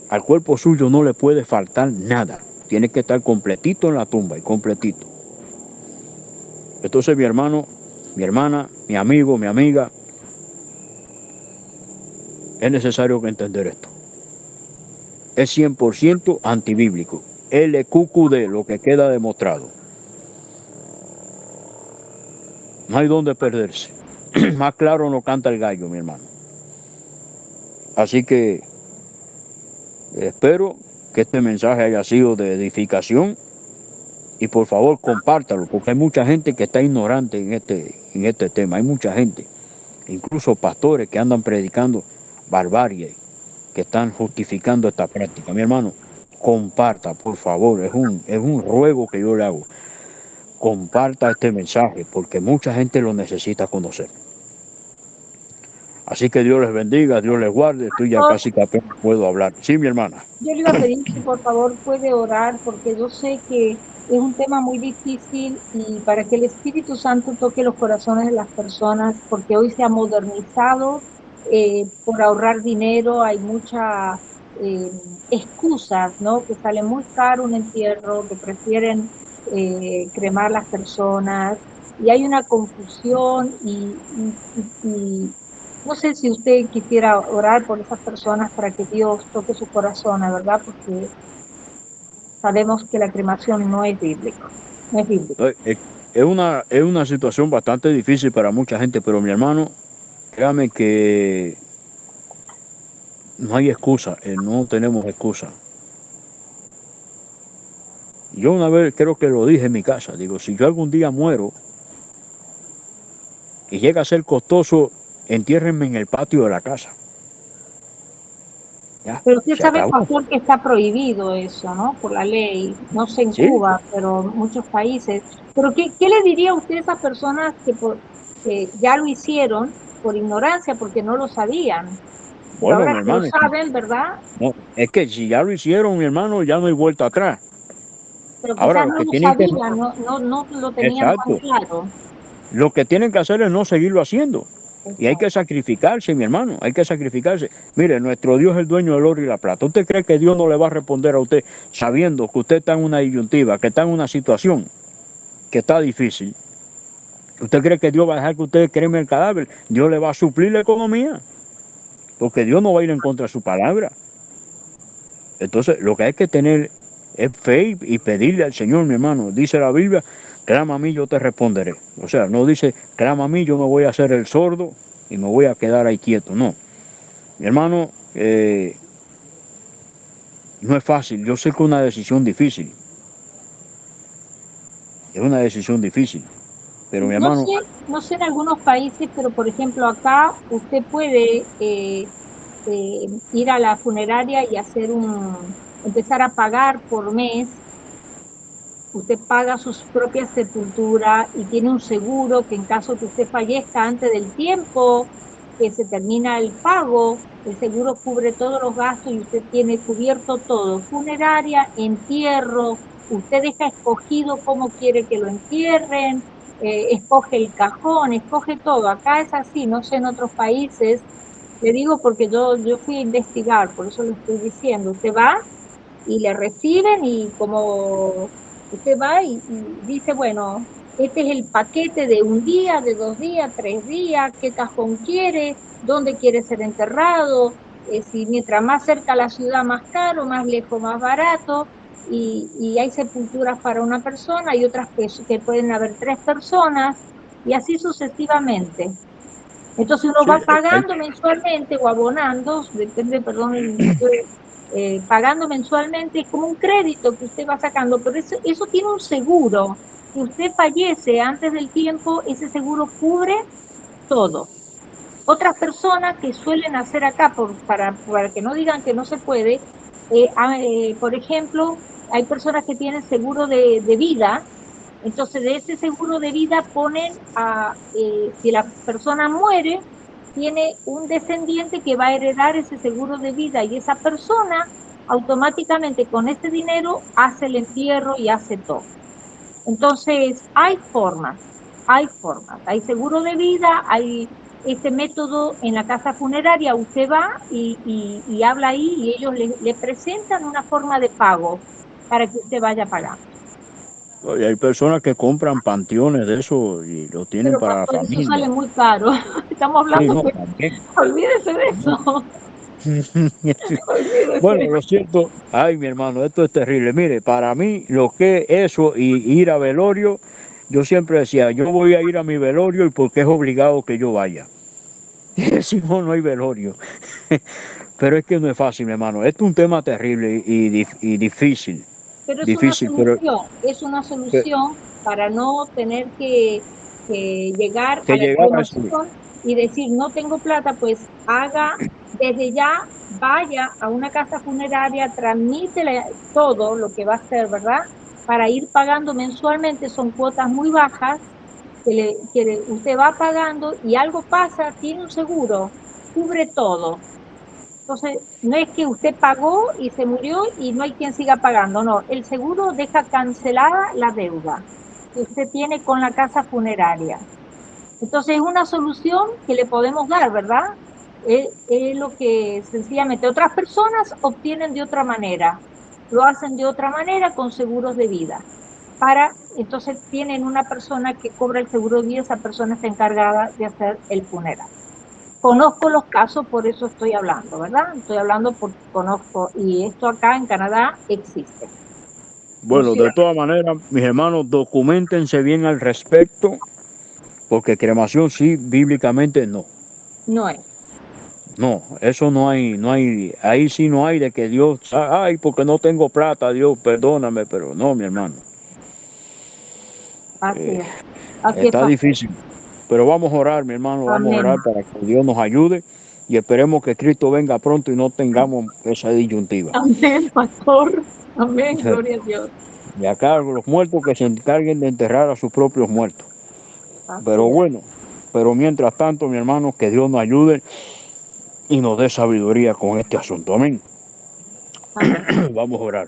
Al cuerpo suyo no le puede faltar nada. Tiene que estar completito en la tumba y completito. Entonces, mi hermano, mi hermana, mi amigo, mi amiga, es necesario que entender esto. Es 100% antibíblico. LQQD, lo que queda demostrado. No hay donde perderse. Más claro no canta el gallo, mi hermano. Así que espero que este mensaje haya sido de edificación y por favor compártalo, porque hay mucha gente que está ignorante en este tema. Hay mucha gente, incluso pastores que andan predicando barbarie, que están justificando esta práctica. Mi hermano, comparta, por favor, es un ruego que yo le hago. Comparta este mensaje, porque mucha gente lo necesita conocer. Así que Dios les bendiga, Dios les guarde. Estoy ya casi que apenas puedo hablar. Sí, mi hermana. Yo le iba a pedir si por favor puede orar, porque yo sé que es un tema muy difícil y para que el Espíritu Santo toque los corazones de las personas, porque hoy se ha modernizado por ahorrar dinero, hay muchas excusas, ¿no? Que sale muy caro un entierro, que prefieren cremar las personas y hay una confusión y no sé si usted quisiera orar por esas personas para que Dios toque su corazón, la verdad, porque sabemos que la cremación no es bíblico, no es bíblico. Es una situación bastante difícil para mucha gente, pero mi hermano, créame que no hay excusa, no tenemos excusa. Yo una vez creo que lo dije en mi casa, digo, si yo algún día muero y llega a ser costoso, entiérrenme en el patio de la casa. Ya, Pero usted se sabe, acabó. pastor, que está prohibido eso, ¿no? Por la ley, no sé en Sí, Cuba, pero en muchos países. Pero ¿qué le diría usted a esas personas que ya lo hicieron por ignorancia, porque no lo sabían? Pero bueno, ahora mi que lo hermano, saben, ¿verdad? no, es que si ya lo hicieron, mi hermano, ya no hay vuelta atrás. Pero Ahora, quizás lo no que lo tienen que, sabían, no lo tenían tan exacto, claro. lo que tienen que hacer es no seguirlo haciendo. Y hay que Exacto. sacrificarse, mi hermano, hay que sacrificarse. Mire, nuestro Dios es el dueño del oro y la plata. ¿Usted cree que Dios no le va a responder a usted sabiendo que usted está en una disyuntiva, que está en una situación que está difícil? ¿Usted cree que Dios va a dejar que usted creme el cadáver? Dios le va a suplir la economía, porque Dios no va a ir en contra de su palabra. Entonces, lo que hay que tener es fe y pedirle al Señor, mi hermano. Dice la Biblia, clama a mí, yo te responderé. O sea, no dice, clama a mí, yo me voy a hacer el sordo y me voy a quedar ahí quieto. No, mi hermano, no es fácil. Yo sé que es una decisión difícil. Es una decisión difícil. Pero mi No hermano, sé, no sé en algunos países, pero por ejemplo acá usted puede ir a la funeraria y empezar a pagar por mes. Usted paga su propia sepultura y tiene un seguro que en caso que usted fallezca antes del tiempo que se termina el pago, el seguro cubre todos los gastos y usted tiene cubierto todo, funeraria, entierro, usted deja escogido cómo quiere que lo entierren, escoge el cajón, escoge todo. Acá es así, no sé en otros países. Le digo porque yo fui a investigar, por eso lo estoy diciendo. Usted va y le reciben y como usted va y dice, bueno, este es el paquete de un día, de 2 días, 3 días, qué cajón quiere, dónde quiere ser enterrado, si mientras más cerca a la ciudad más caro, más lejos más barato, y hay sepulturas para una persona y otras que pueden haber 3 personas, y así sucesivamente. Entonces uno Sí, va pagando mensualmente o abonando, depende, perdón, pagando mensualmente, es como un crédito que usted va sacando, pero eso tiene un seguro. Si usted fallece antes del tiempo, ese seguro cubre todo. Otras personas que suelen hacer acá, para que no digan que no se puede, por ejemplo, hay personas que tienen seguro de vida, entonces de ese seguro de vida ponen si la persona muere, tiene un descendiente que va a heredar ese seguro de vida y esa persona automáticamente con ese dinero hace el entierro y hace todo. Entonces, hay formas, hay seguro de vida, hay este método en la casa funeraria, usted va y habla ahí y ellos le presentan una forma de pago para que usted vaya pagando. y hay personas que compran panteones de eso y lo tienen Pero para la pastor, eso familia. sale muy caro. Estamos Sí, hablando no, que también. olvídese de eso, Bueno, olvídese. lo siento. Ay, mi hermano, esto es terrible. Mire, para mí, lo que es eso y ir a velorio, yo siempre decía, yo voy a ir a mi velorio y porque es obligado que yo vaya. Si no, no hay velorio. Pero es que no es fácil, mi hermano. Esto es un tema terrible y difícil. Pero Difícil, pero es una solución para no tener que llegar a que la llegar a eso. extremación y decir, no tengo plata, pues haga desde ya, vaya a una casa funeraria, transmítele todo lo que va a hacer, ¿verdad? Para ir pagando mensualmente, son cuotas muy bajas usted va pagando y algo pasa, tiene un seguro, cubre todo. Entonces, no es que usted pagó y se murió y no hay quien siga pagando, no, el seguro deja cancelada la deuda que usted tiene con la casa funeraria. Entonces, es una solución que le podemos dar, ¿verdad? Es lo que sencillamente otras personas obtienen de otra manera, lo hacen de otra manera con seguros de vida. Entonces tienen una persona que cobra el seguro de vida, esa persona está encargada de hacer el funeral. Conozco los casos, por eso estoy hablando, ¿verdad? Estoy hablando porque conozco, y esto acá en Canadá existe. Bueno, de Funciona. todas maneras, mis hermanos, documentense bien al respecto, porque cremación sí, bíblicamente no. No es. No, eso no hay, ahí sí no hay de que Dios, ay, porque no tengo plata, Dios, perdóname, pero no, mi hermano, Así eh, es. Así es, está pastor. difícil. Pero vamos a orar, mi hermano, vamos a Amén. orar para que Dios nos ayude y esperemos que Cristo venga pronto y no tengamos esa disyuntiva. Amén, pastor. Amén, gloria a Dios. Y acá los muertos que se encarguen de enterrar a sus propios muertos. Así Pero es. bueno, pero mientras tanto, mi hermano, que Dios nos ayude y nos dé sabiduría con este asunto. Amén. Amén. Vamos a orar.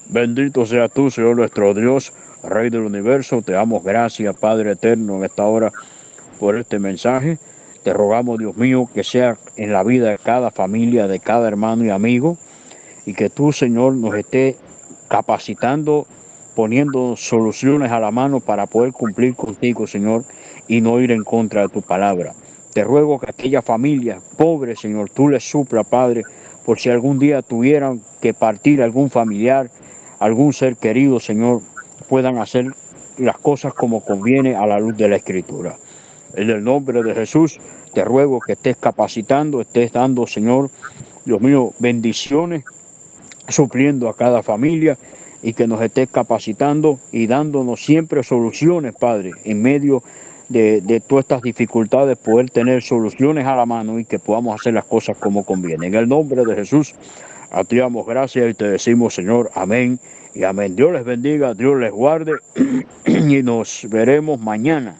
Bendito sea tú, Señor nuestro Dios, Rey del universo. Te damos gracias, Padre eterno, en esta hora por este mensaje. Te rogamos, Dios mío, que sea en la vida de cada familia, de cada hermano y amigo, y que tú, Señor, nos estés capacitando, poniendo soluciones a la mano para poder cumplir contigo, Señor, y no ir en contra de tu palabra. Te ruego que aquella familia pobre, Señor, tú les supla, Padre, por si algún día tuvieran que partir algún familiar, algún ser querido, Señor, puedan hacer las cosas como conviene a la luz de la Escritura. En el nombre de Jesús, te ruego que estés capacitando, estés dando, Señor, Dios mío, bendiciones, supliendo a cada familia y que nos estés capacitando y dándonos siempre soluciones, Padre, en medio de todas estas dificultades, poder tener soluciones a la mano y que podamos hacer las cosas como conviene. En el nombre de Jesús, a ti damos gracias y te decimos, Señor, amén y amén. Dios les bendiga, Dios les guarde y nos veremos mañana,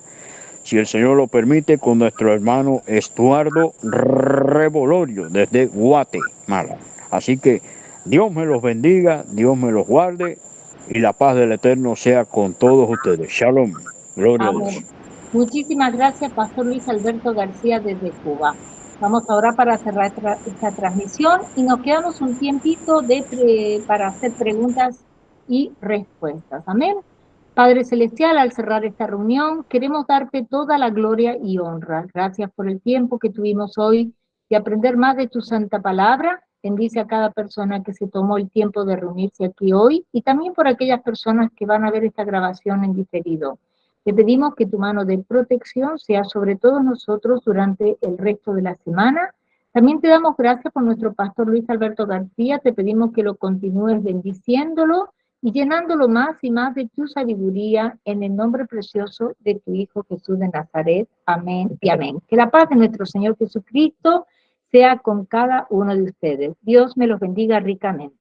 si el Señor lo permite, con nuestro hermano Estuardo Revolorio desde Guatemala. Así que Dios me los bendiga, Dios me los guarde y la paz del Eterno sea con todos ustedes. Shalom. Gloria a Dios. Amén. Muchísimas gracias, Pastor Luis Alberto García desde Cuba. Vamos ahora para cerrar esta transmisión y nos quedamos un tiempito para hacer preguntas y respuestas. Amén. Padre Celestial, al cerrar esta reunión, queremos darte toda la gloria y honra. Gracias por el tiempo que tuvimos hoy de aprender más de tu santa palabra. Bendice a cada persona que se tomó el tiempo de reunirse aquí hoy y también por aquellas personas que van a ver esta grabación en diferido. Te pedimos que tu mano de protección sea sobre todos nosotros durante el resto de la semana. También te damos gracias por nuestro pastor Luis Alberto García. Te pedimos que lo continúes bendiciéndolo y llenándolo más y más de tu sabiduría en el nombre precioso de tu Hijo Jesús de Nazaret. Amén y amén. Que la paz de nuestro Señor Jesucristo sea con cada uno de ustedes. Dios me los bendiga ricamente.